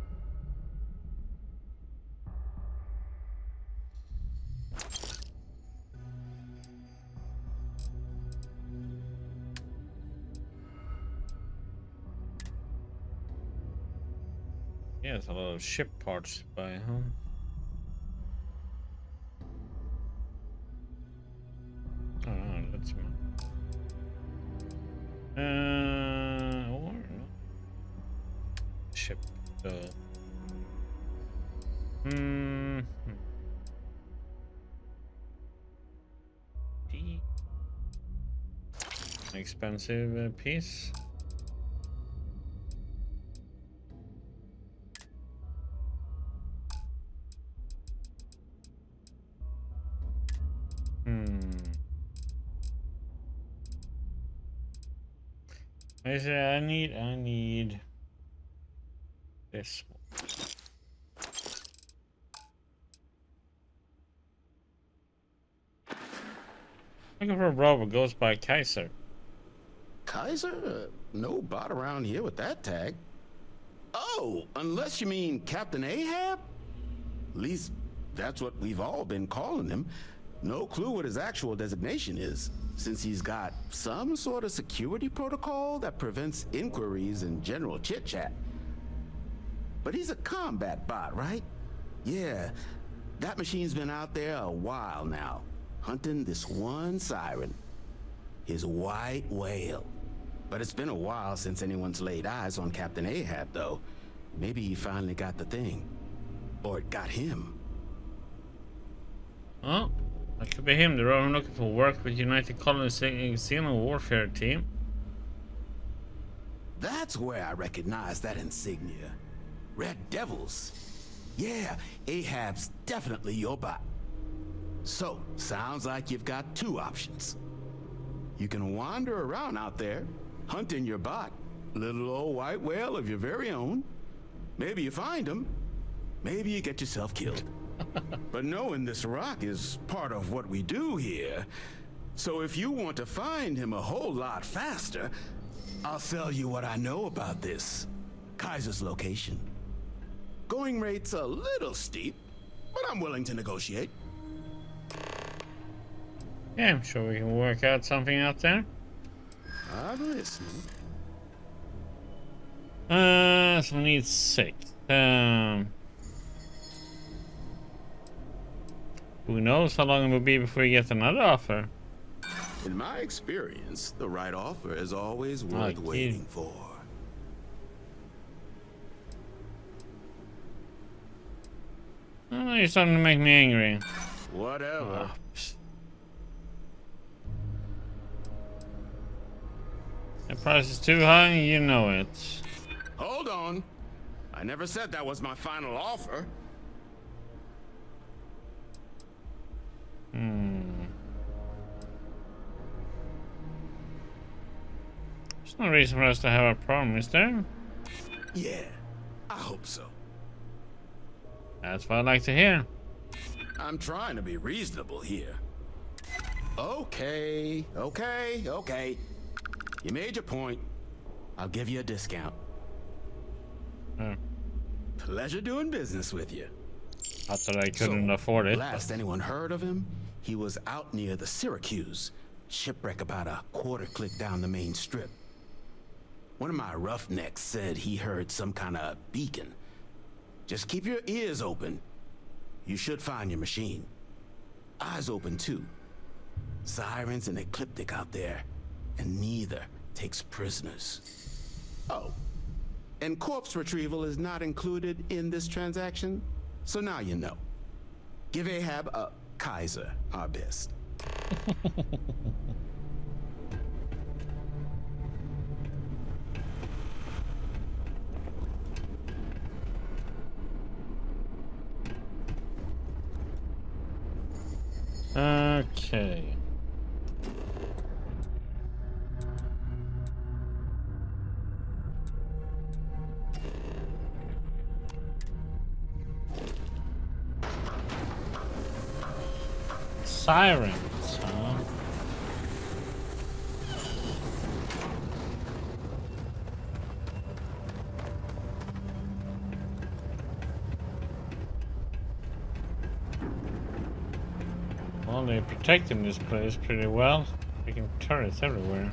Yeah, it's a lot of ship parts to buy, huh? Oh, that's or no. Ship. Expensive piece. I say I need this one. Looking for a robot goes by Kaiser. Kaiser? No bot around here with that tag. Oh, unless you mean Captain Ahab? At least that's what we've all been calling him. No clue what his actual designation is, since he's got some sort of security protocol that prevents inquiries and general chit-chat. But he's a combat bot, right? Yeah, that machine's been out there a while now, hunting this one siren, his white whale. But it's been a while since anyone's laid eyes on Captain Ahab, though. Maybe he finally got the thing. Or it got him. Oh, that could be him. They're all looking for work with United Colonies Xeno Warfare Team. That's where I recognize that insignia. Red Devils. Yeah, Ahab's definitely your bot. So, sounds like you've got two options. You can wander around out there, hunting your bot, little old white whale of your very own. Maybe you find him, maybe you get yourself killed. But knowing this rock is part of what we do here, so if you want to find him a whole lot faster, I'll sell you what I know about this. Kaiser's location. Going rate's a little steep, but I'm willing to negotiate. Yeah, I'm sure we can work out something out there. I'm listening. So we need 6. Who knows how long it will be before we get another offer? In my experience, the right offer is always worth waiting for. Oh, you're starting to make me angry. Whatever. The price is too high, you know it. Hold on. I never said that was my final offer. There's no reason for us to have a problem, is there? Yeah, I hope so. That's what I'd like to hear. I'm trying to be reasonable here. Okay. You made your point. I'll give you a discount. Pleasure doing business with you. I thought I couldn't afford it. Last anyone heard of him, he was out near the Syracuse. Shipwreck about a quarter click down the main strip. One of my roughnecks said he heard some kind of beacon. Just keep your ears open. You should find your machine. Eyes open too. Sirens and Ecliptic out there, and neither takes prisoners. Oh, and corpse retrieval is not included in this transaction, so now you know. Give Ahab a Kaiser our best. Okay. Sirens, huh? Well, they're protecting this place pretty well. Making turrets everywhere.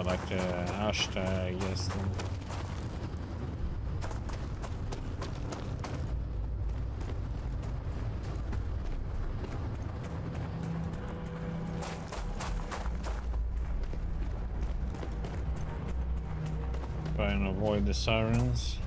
Like the hashtag, yes. Try and avoid the sirens.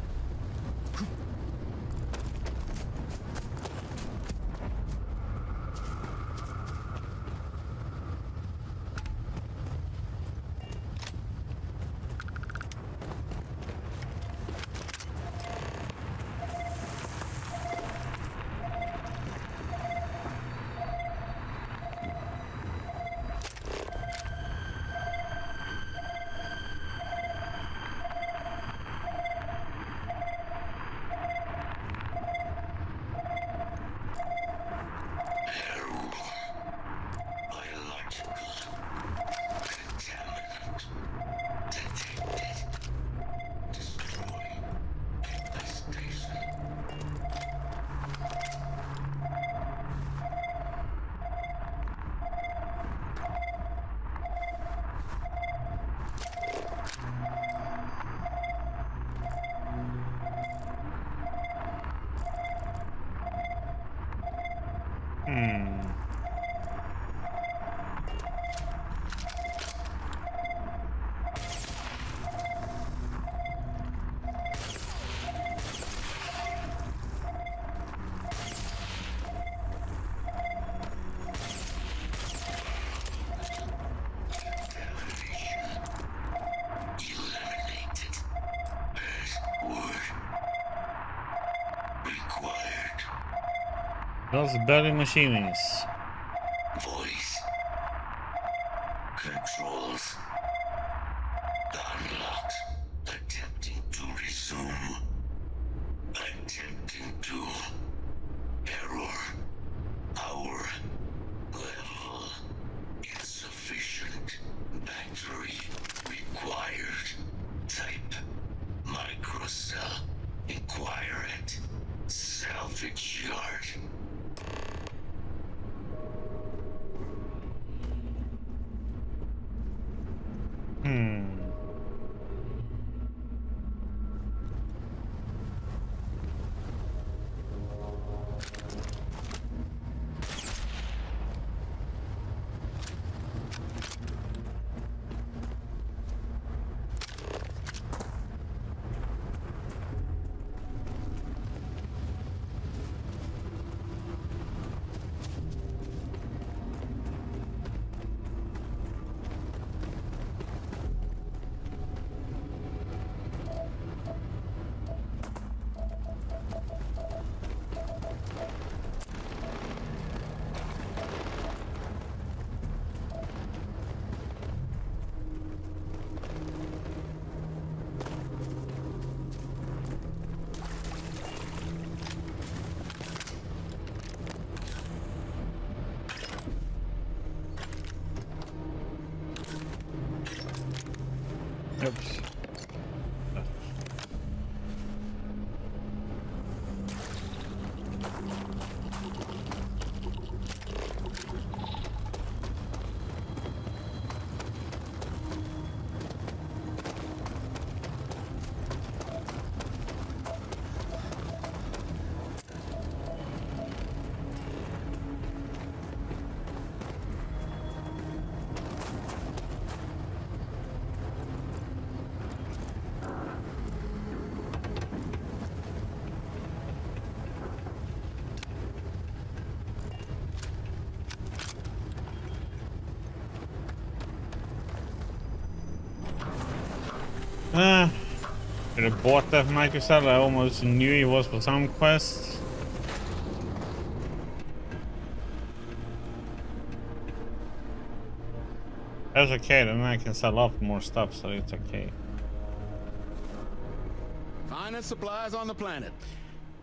Those belly machines. Voice. Controls. Unlocked. Attempting to resume. Attempting to. Error. Power. Level. Insufficient. Battery. Required. Type. Microcell. Inquire at. Salvage yard. Oops. Should have bought that microcell. I almost knew it was for some quest. That's okay, then I can sell off more stuff, so it's okay. Finest supplies on the planet.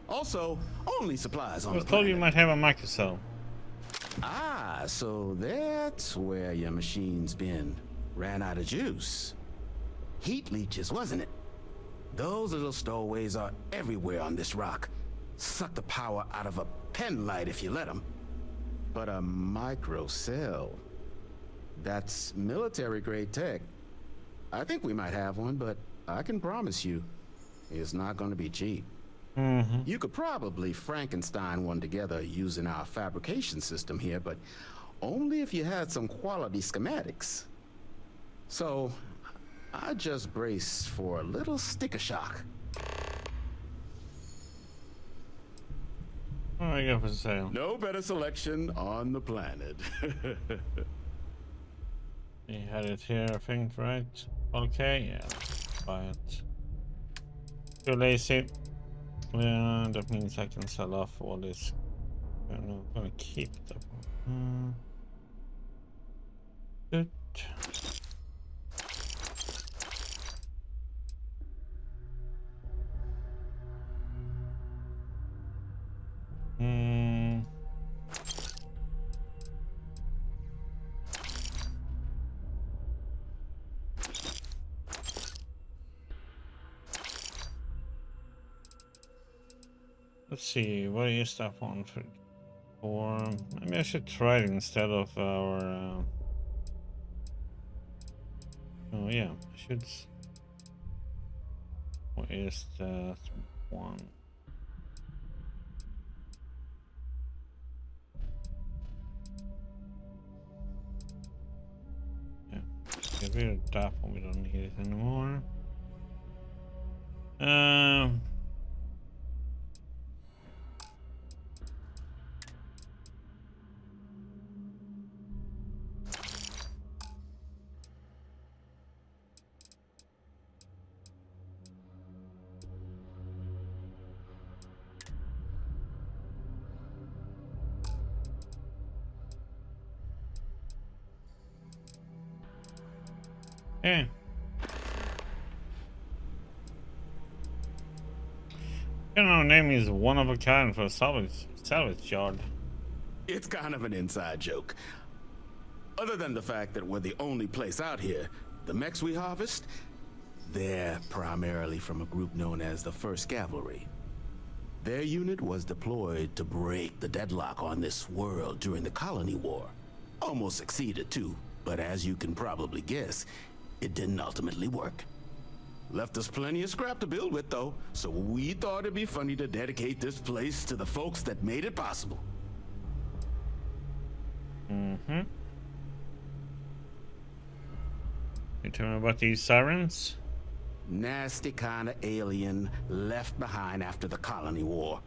Also, only supplies on I the was told planet. you might have a microcell. Ah, so that's where your machine's been. Ran out of juice. Heat leeches, wasn't it? Those little stowaways are everywhere on this rock. Suck the power out of a pen light if you let them. But a microcell, that's military-grade tech. I think we might have one, but I can promise you, it's not going to be cheap. You could probably Frankenstein one together using our fabrication system here, but only if you had some quality schematics. So, I just brace for a little sticker shock. What do I got for sale? No better selection on the planet. You had it here, I think, right? Okay, yeah. Buy it. Too lazy. Yeah, that means I can sell off all this. I'm gonna keep that one. Good. Let's see, what is that one for? Maybe I should try it instead of our. Oh yeah, I should. What is that one? Yeah, get rid of that one. We don't need it anymore. Yeah. General name is one of a kind for a salvage yard. It's kind of an inside joke. Other than the fact that we're the only place out here, the mechs we harvest, they're primarily from a group known as the 1st Cavalry. Their unit was deployed to break the deadlock on this world during the Colony War. Almost succeeded too, but as you can probably guess, it didn't ultimately work. Left us plenty of scrap to build with though, so we thought it'd be funny to dedicate this place to the folks that made it possible. Mm-hmm. You tell me about these sirens? Nasty kind of alien left behind after the Colony War.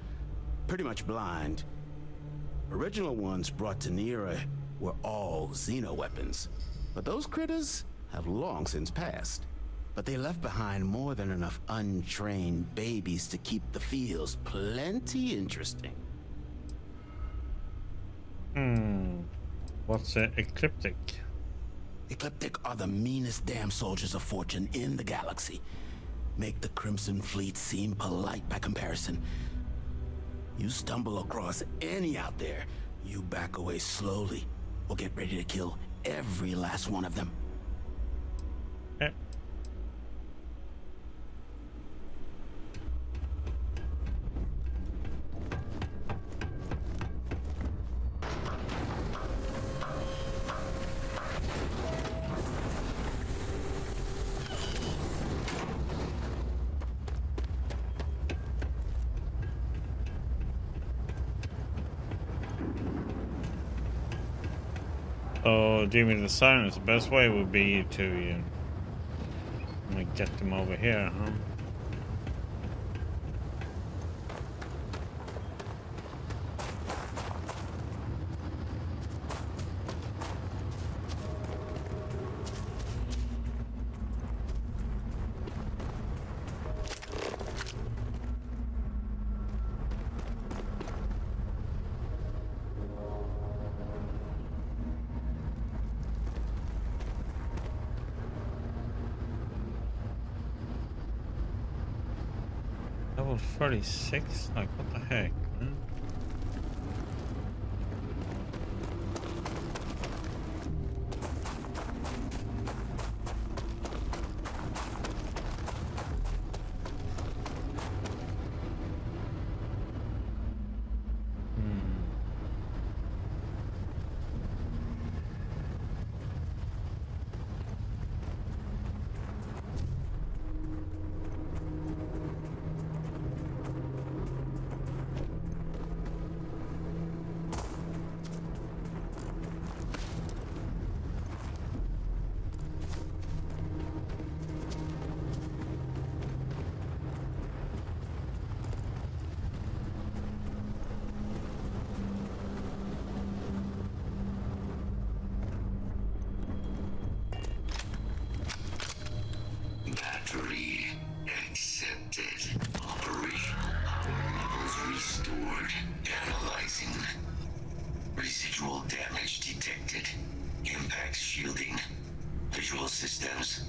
Pretty much blind. Original ones brought to Nera were all Xeno weapons, but those critters have long since passed. But they left behind more than enough untrained babies to keep the fields plenty interesting. What's ecliptic? Ecliptic are the meanest damn soldiers of fortune in the galaxy. Make the Crimson Fleet seem polite by comparison. You stumble across any out there, you back away slowly, or get ready to kill every last one of them. So, Jimmy the Silence, the best way would be to get them over here, huh? Level 36? Like, what the heck, man? Battery accepted. Operational power levels restored. Analyzing. Residual damage detected. Impact shielding. Visual systems.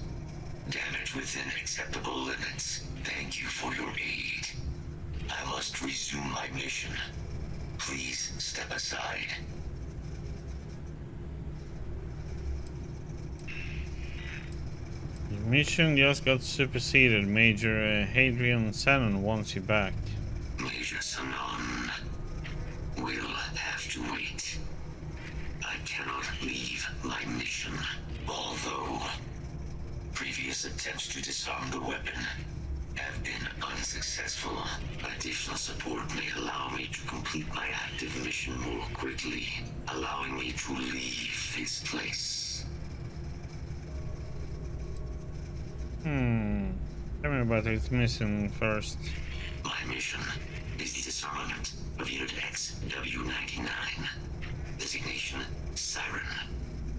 Damage within acceptable limits. Thank you for your aid. I must resume my mission. Please step aside. Mission just got superseded. Major Hadrian Sanon wants you back. Major Sanon will have to wait. I cannot leave my mission. Although previous attempts to disarm the weapon have been unsuccessful, additional support may allow me to complete my active mission more quickly, allowing me to leave this place. Tell me about his mission first. My mission is the disarmament of Unit XW-99. Designation, Siren.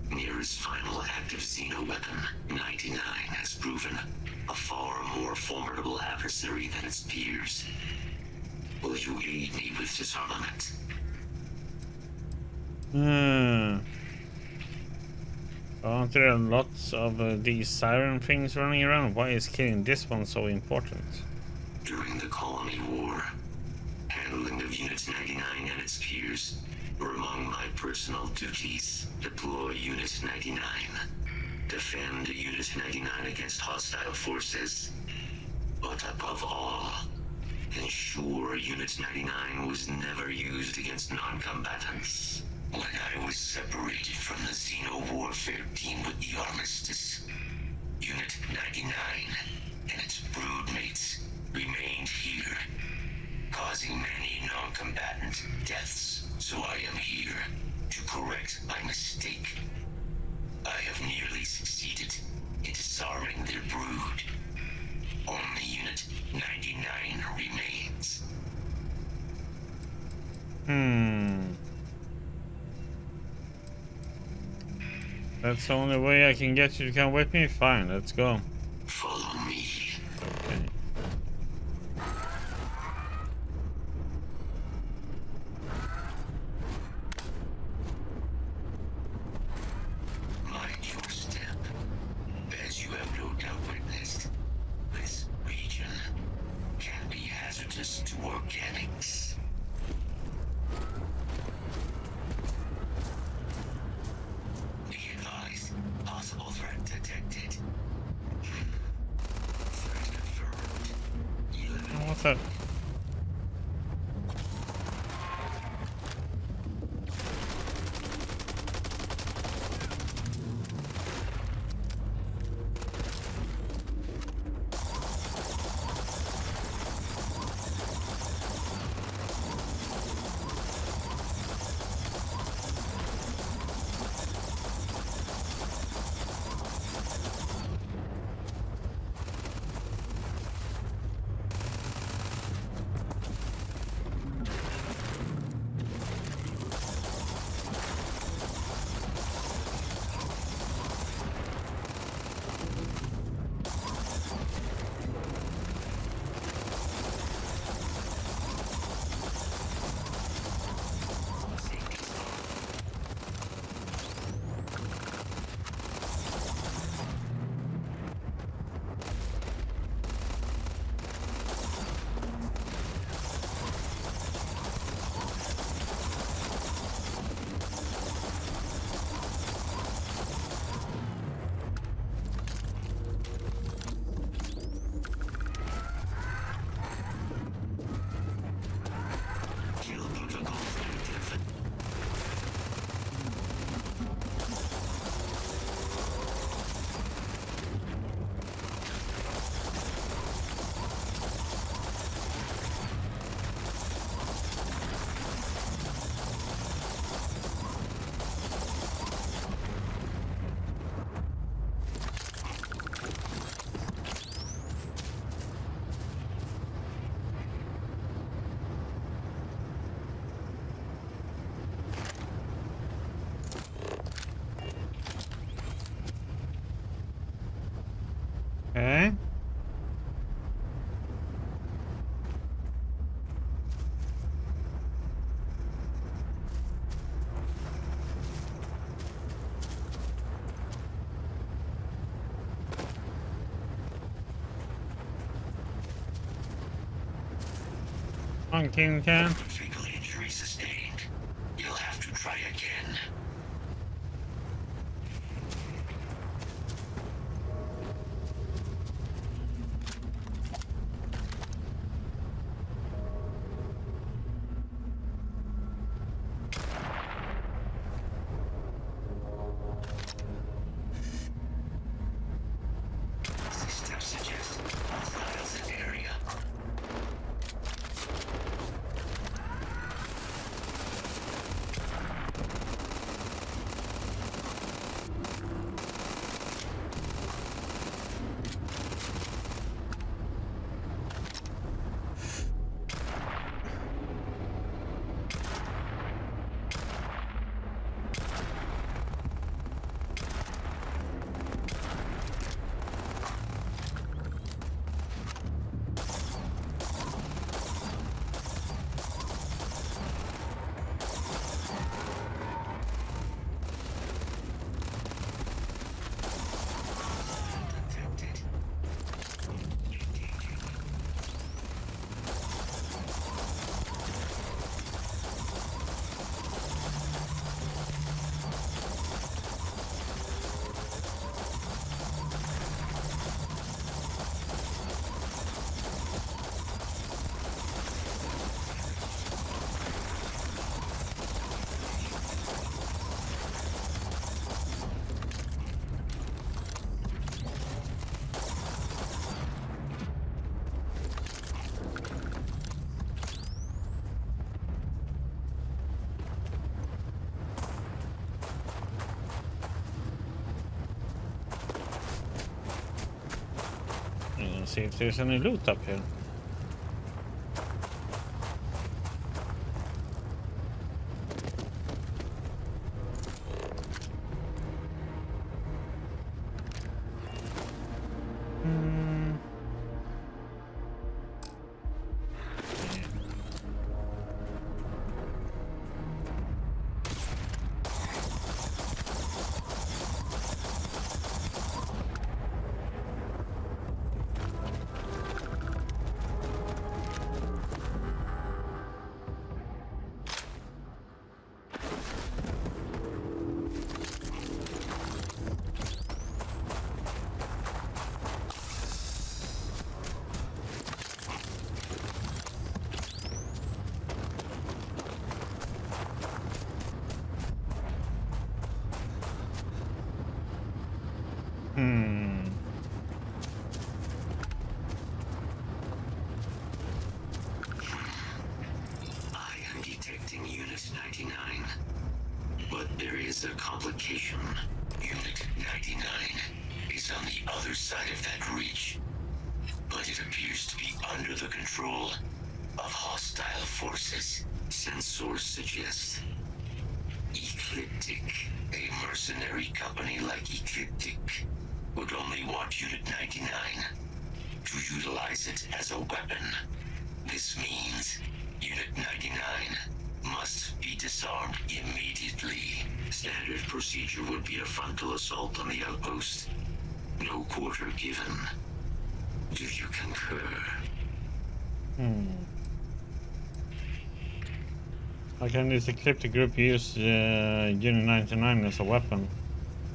Nera's final active Xeno weapon, 99, has proven a far more formidable adversary than its peers. Will you aid me with disarmament? Aren't there lots of these siren things running around? Why is killing this one so important? During the Colony War, handling of Unit 99 and its peers were among my personal duties. Deploy Unit 99. Defend Unit 99 against hostile forces. But above all, ensure Unit 99 was never used against non-combatants. When I was separated from the Xeno warfare team with the Armistice, Unit 99 and its broodmates remained here, causing many non-combatant deaths. So I am here to correct my mistake. I have nearly succeeded in disarming their brood. Only Unit 99 remains. That's the only way I can get you to come with me? Fine, let's go. Follow me. Okay. Mind your step. As you have no doubt witnessed, this region can be hazardous to organics. Be advised, possible threat detected. Threat confirmed. What's that? Okay. On King Can. Fatal injury sustained. You'll have to try again. Systems suggest hostiles in area. and see if there's any loot up here. I am detecting Unit 99. But there is a complication. Unit 99 is on the other side of that reach. But it appears to be under the control of hostile forces. Sensors suggest Ecliptic, a mercenary company like Ecliptic, would only want Unit 99 to utilize it as a weapon. This means Unit 99 must be disarmed immediately. Standard procedure would be a frontal assault on the outpost. No quarter given. Do you concur? How can this Ecliptic group use Unit 99 as a weapon?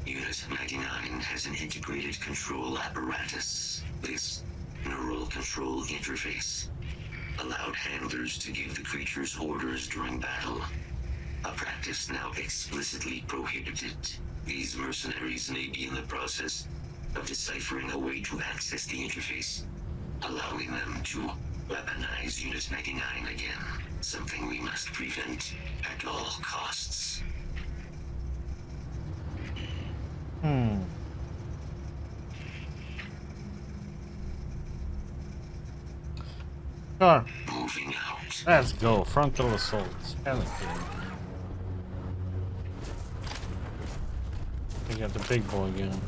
Unit 99 has an integrated control apparatus. This neural control interface allowed handlers to give the creatures orders during battle, a practice now explicitly prohibited. These mercenaries may be in the process of deciphering a way to access the interface, allowing them to weaponize Unit 99 again, something we must prevent at all costs. Sure. Moving out. Let's go. Frontal assault. Hell yeah. We got the big boy again.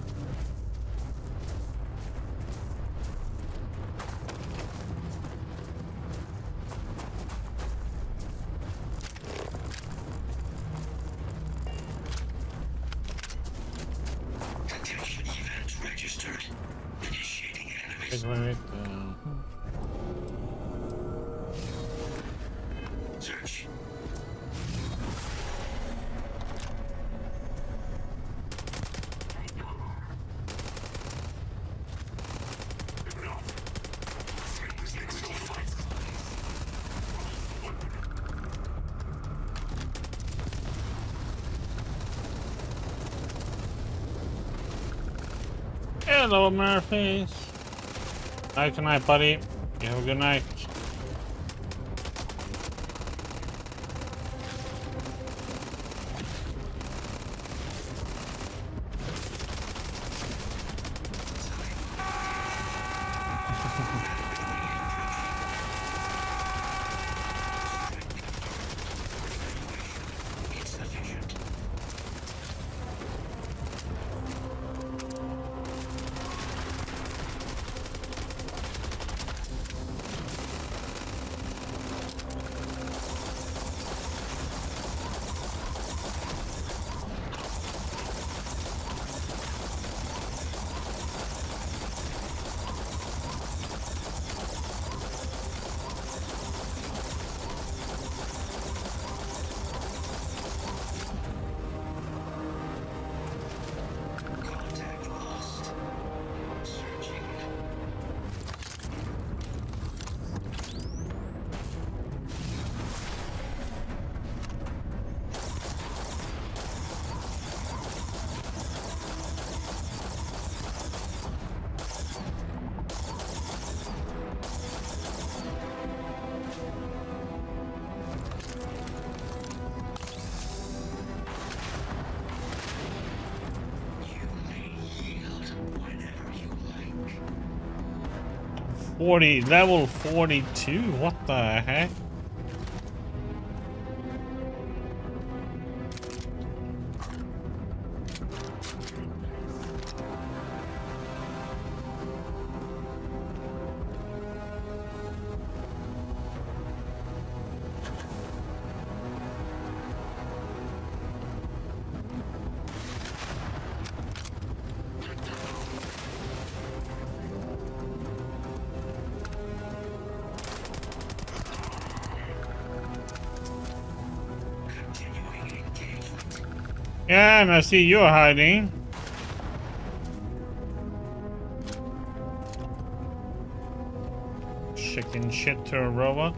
Detection event registered. Initiating enemies. Wait. Search. Hello, Murphy. Night to night, buddy. You have a good night. level 42? What the heck? Yeah, and I see you're hiding. Chicken shit to a robot.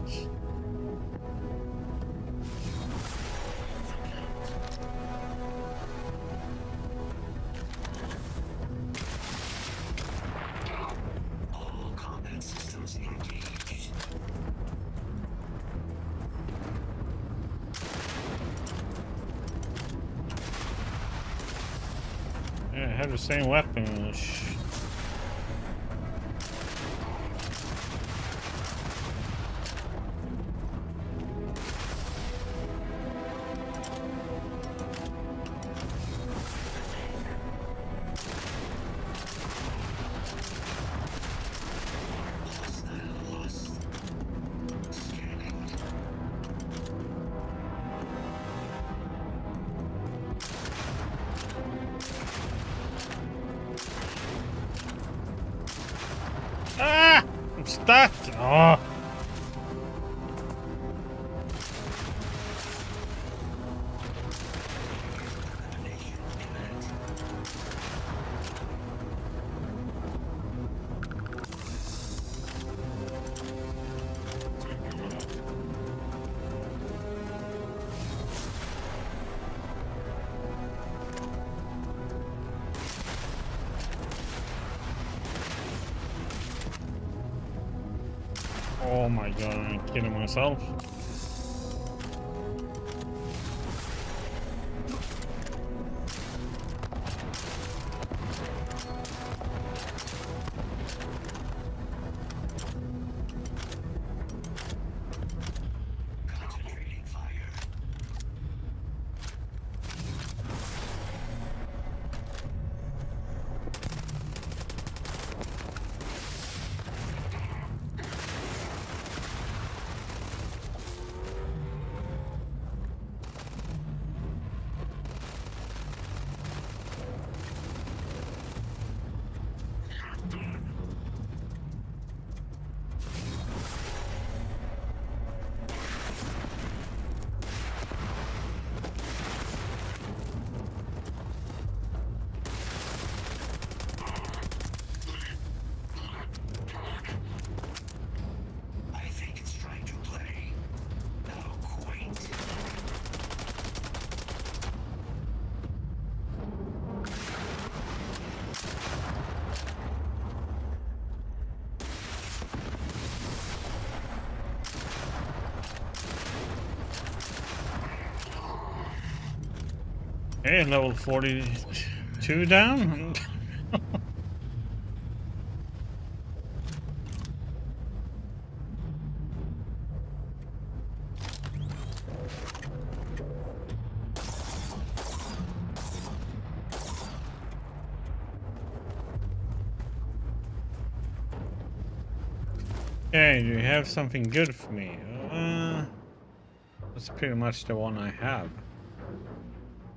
All combat systems engaged. Yeah, I have the same weapon. Ah! I'm stuck! Oh. Oh my god, I'm kidding myself. Hey, level 42 down. Okay, do you have something good for me? That's pretty much the one I have.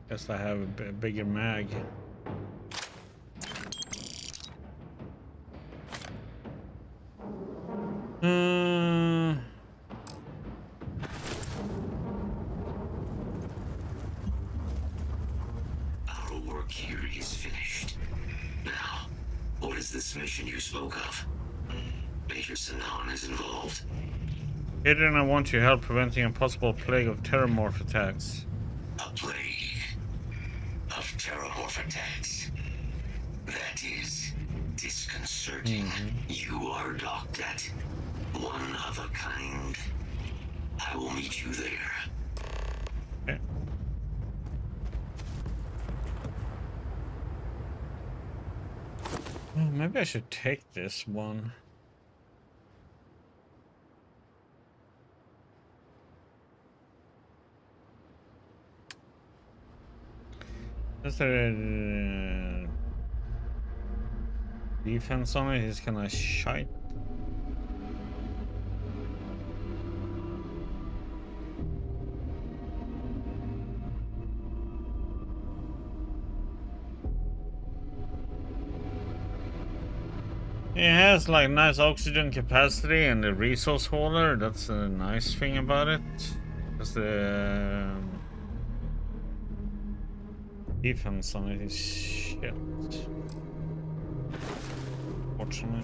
Guess I have a bigger mag. Our work here is finished. Now, what is this mission you spoke of? Major Sanan is involved. Hidden, I want your help preventing a possible plague of terramorph attacks. A plague of terramorph attacks. That is disconcerting. You are docked at one of a kind. I will meet you there. Okay. Maybe I should take this one. Is there a defense on it? He's gonna shite. It has like nice oxygen capacity and the resource holder. That's a nice thing about it. Because the defense on it is shit. Fortunately.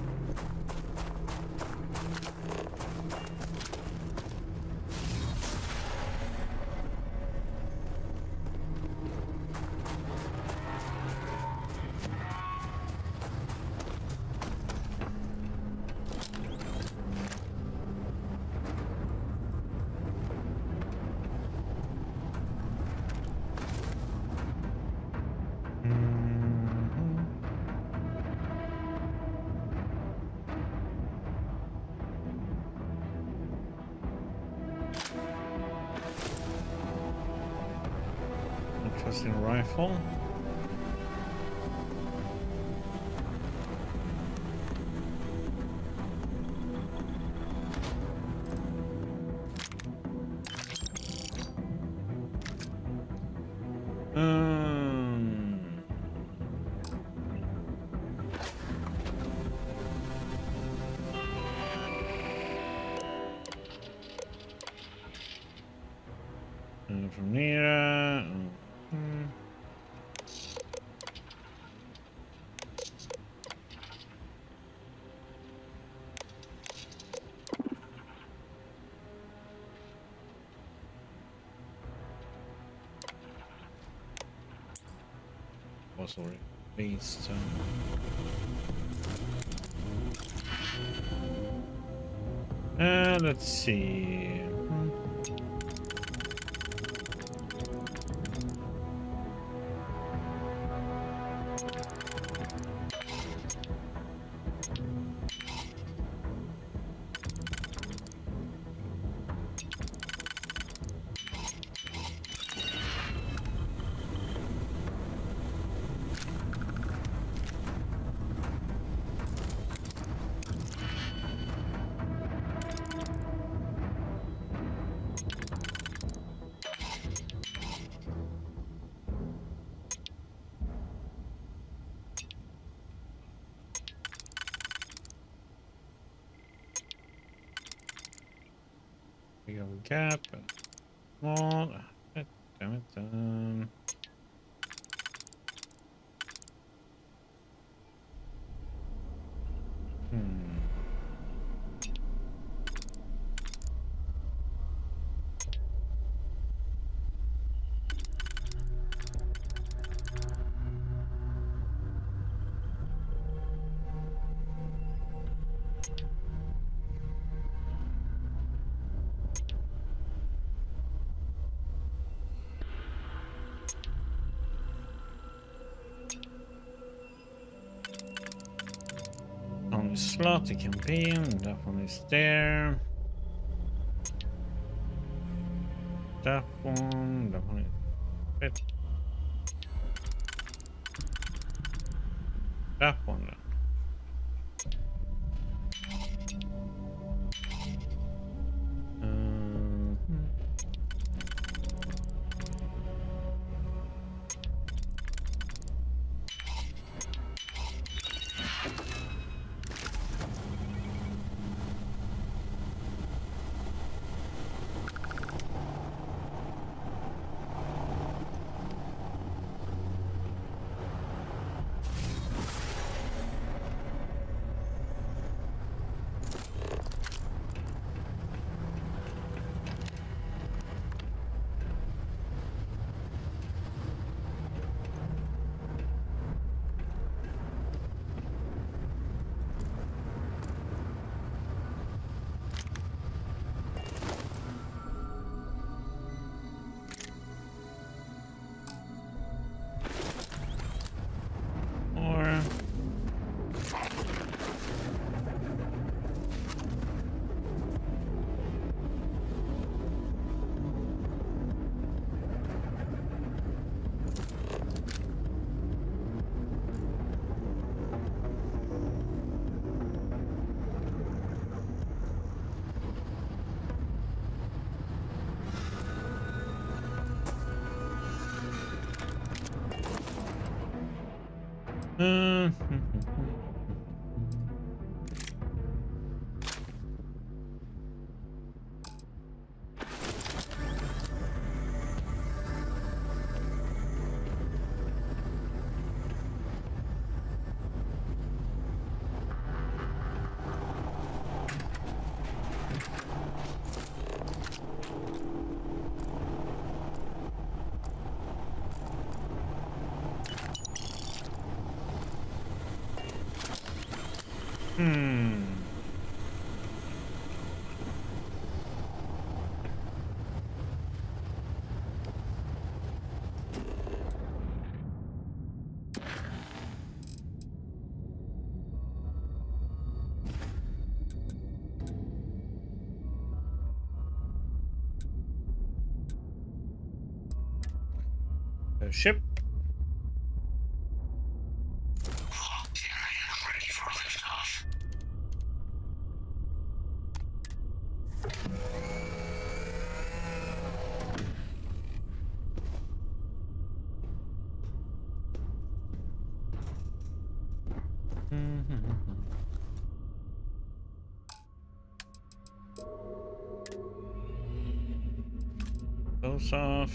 Interesting rifle. And from here. Oh, sorry. Beast. Let's see. We have a gap. Small. Damn it. On the slot it can be in. That one is there. That one is fit. That one then. The ship. Ready for liftoff. Those off.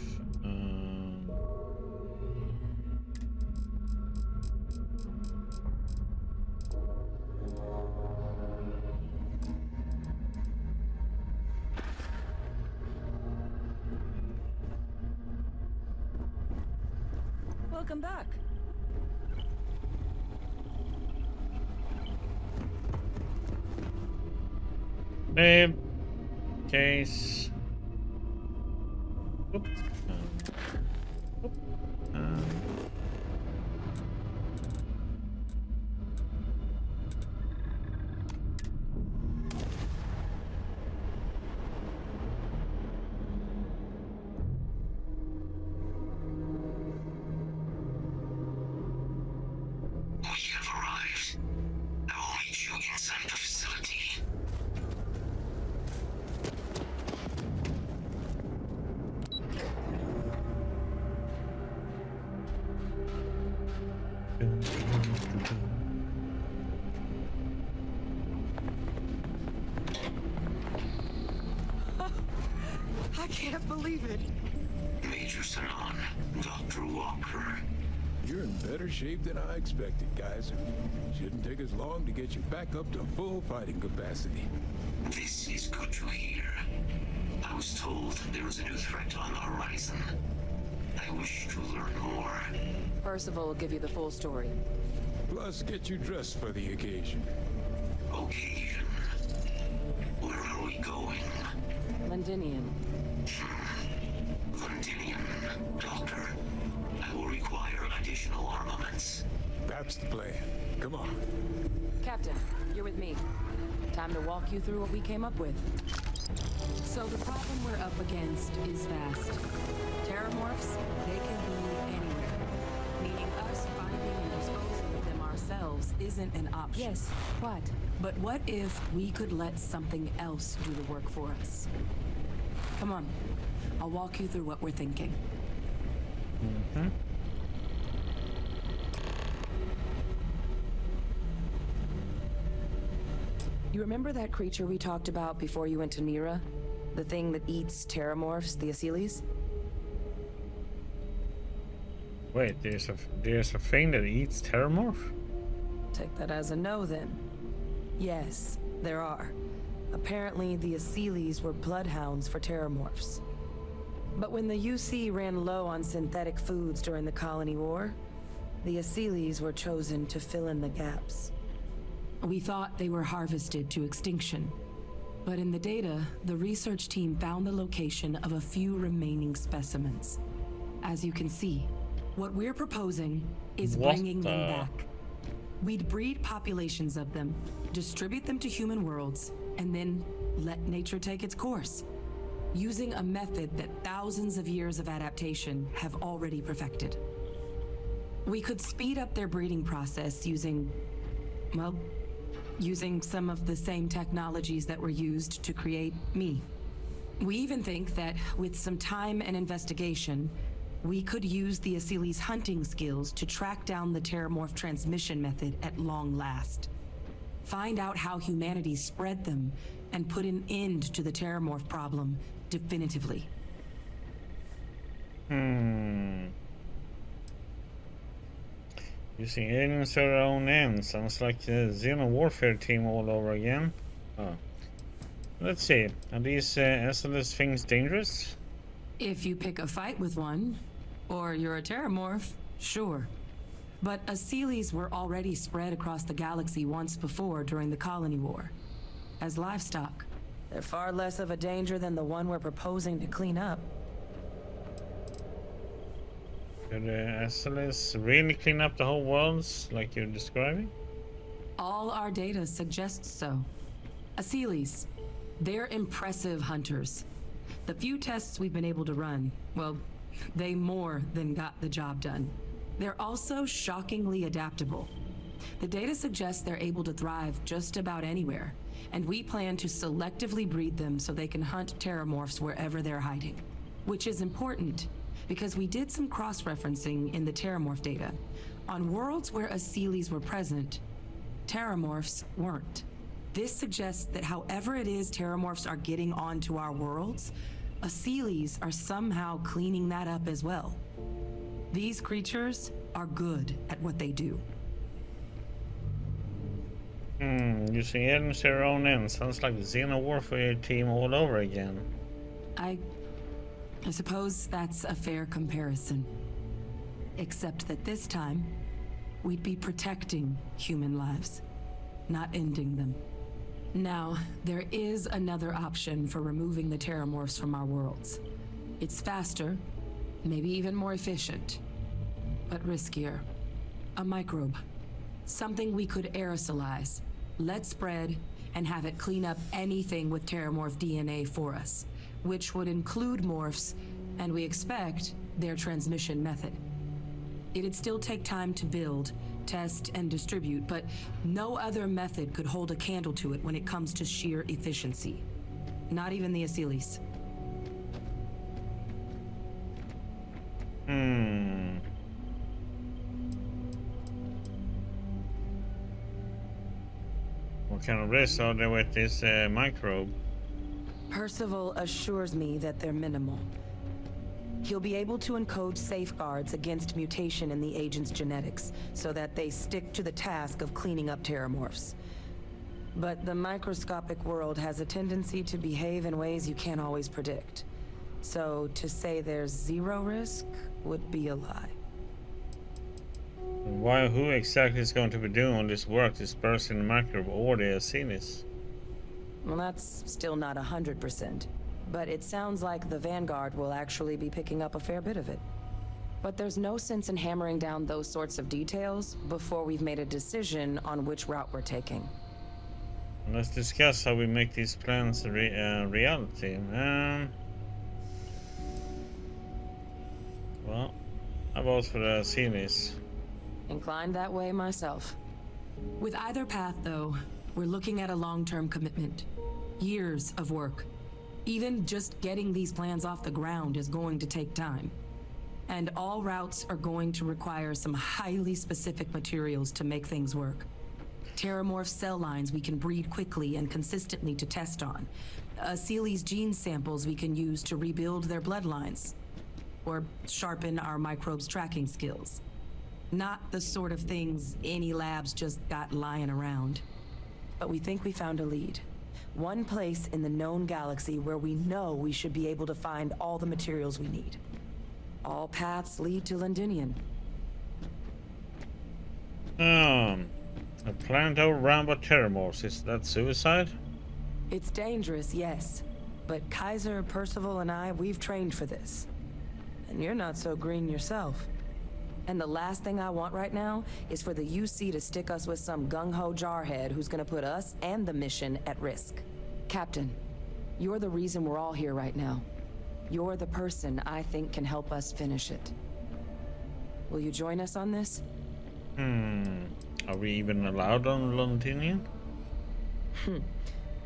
Welcome back. Babe. Case. Oop. Oop. We have arrived. I will meet you inside the facility. I can't believe it. Major Sanon, Dr. Walker. You're in better shape than I expected, guys. Shouldn't take us long to get you back up to full fighting capacity. This is good to hear. I was told there was a new threat on the horizon. I wish to learn more. Percival will give you the full story. Plus, get you dressed for the occasion. Occasion? Where are we going? Londinian. Londinian, Doctor. I will require additional armaments. That's the plan. Come on. Captain, you're with me. Time to walk you through what we came up with. So the problem we're up against is vast. Terramorphs, they can be anywhere. Meaning us finding and disposing of them ourselves isn't an option. Yes, what? But what if we could let something else do the work for us? Come on, I'll walk you through what we're thinking. You remember that creature we talked about before you went to Nira? The thing that eats terramorphs, the Asyles? Wait, there's a thing that eats terramorph? Take that as a no, then. Yes, there are. Apparently, the Asyles were bloodhounds for terramorphs. But when the UC ran low on synthetic foods during the Colony War, the Asyles were chosen to fill in the gaps. We thought they were harvested to extinction. But in the data, the research team found the location of a few remaining specimens. As you can see, what we're proposing is bringing them back. We'd breed populations of them, distribute them to human worlds, and then let nature take its course, using a method that thousands of years of adaptation have already perfected. We could speed up their breeding process using some of the same technologies that were used to create me. We even think that with some time and investigation, We could use the Asili's hunting skills to track down the Terramorph transmission method at long last. Find out how humanity spread them and put an end to the Terramorph problem definitively. Using aliens to their own ends. Sounds like the Xeno Warfare team all over again. Oh. Let's see. Are these SLS things dangerous? If you pick a fight with one, or you're a Terramorph, sure. But Asilis were already spread across the galaxy once before during the Colony War. As livestock. They're far less of a danger than the one we're proposing to clean up. Could SLS really clean up the whole world like you're describing? All our data suggests so. Asilis, they're impressive hunters. The few tests we've been able to run, well, they more than got the job done. They're also shockingly adaptable. The data suggests they're able to thrive just about anywhere, and we plan to selectively breed them so they can hunt Terramorphs wherever they're hiding. Which is important, because we did some cross-referencing in the Terramorph data. On worlds where Asilis were present, Terramorphs weren't. This suggests that however it is Terramorphs are getting onto our worlds, Asilis are somehow cleaning that up as well. These creatures are good at what they do. Using aliens to their own ends. Sounds like the Xeno Warfare team all over again. I suppose that's a fair comparison. Except that this time, we'd be protecting human lives, not ending them. Now, there is another option for removing the Terramorphs from our worlds. It's faster, maybe even more efficient, but riskier. A microbe. Something we could aerosolize, let spread, and have it clean up anything with Terramorph DNA for us, which would include morphs, and we expect their transmission method. It'd still take time to build, test, and distribute, but no other method could hold a candle to it when it comes to sheer efficiency. Not even the Asilis. What kind of risks are there with this microbe? Percival assures me that they're minimal. He'll be able to encode safeguards against mutation in the agent's genetics, so that they stick to the task of cleaning up Terramorphs. But the microscopic world has a tendency to behave in ways you can't always predict. So to say there's zero risk would be a lie. Who exactly is going to be doing all this work dispersing the microbe or the Asilis? Well, that's still not 100%. But it sounds like the Vanguard will actually be picking up a fair bit of it. But there's no sense in hammering down those sorts of details before we've made a decision on which route we're taking. Let's discuss how we make these plans a reality. Well, I vote for the Asilis. Inclined that way myself. With either path, though, we're looking at a long-term commitment. Years of work. Even just getting these plans off the ground is going to take time. And all routes are going to require some highly specific materials to make things work. Terramorph cell lines we can breed quickly and consistently to test on. Asili's gene samples we can use to rebuild their bloodlines. Or sharpen our microbes' tracking skills. Not the sort of things any labs just got lying around. But we think we found a lead. One place in the known galaxy where we know we should be able to find all the materials we need. All paths lead to Londinian. A planet overrun by Terramorphs. Is that suicide? It's dangerous, yes. But Kaiser, Percival, and I, we've trained for this. And you're not so green yourself. And the last thing I want right now is for the UC to stick us with some gung-ho jarhead who's gonna put us and the mission at risk. Captain, you're the reason we're all here right now. You're the person I think can help us finish it. Will you join us on this? Are we even allowed on Londinian?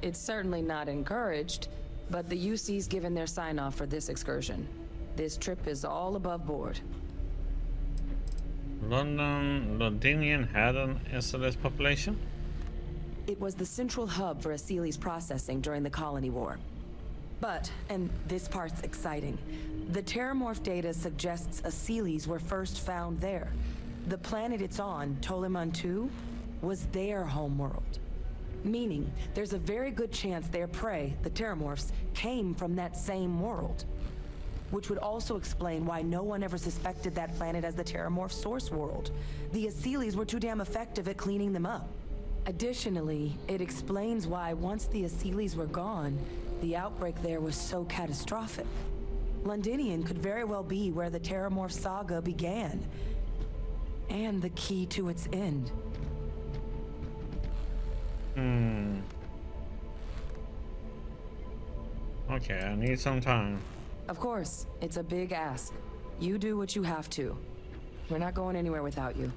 It's certainly not encouraged, but the UC's given their sign-off for this excursion. This trip is all above board. Londinian had an SLS population? It was the central hub for Asili's processing during the Colony War. But, and this part's exciting, the terramorph data suggests Asilis were first found there. The planet it's on, Toliman 2, was their homeworld. Meaning, there's a very good chance their prey, the terramorphs, came from that same world. Which would also explain why no one ever suspected that planet as the terramorph source world. The Asilis were too damn effective at cleaning them up. Additionally, it explains why once the Asilis were gone, the outbreak there was so catastrophic. Londinian could very well be where the terramorph saga began. And the key to its end. Okay, I need some time. Of course, it's a big ask. You do what you have to. We're not going anywhere without you.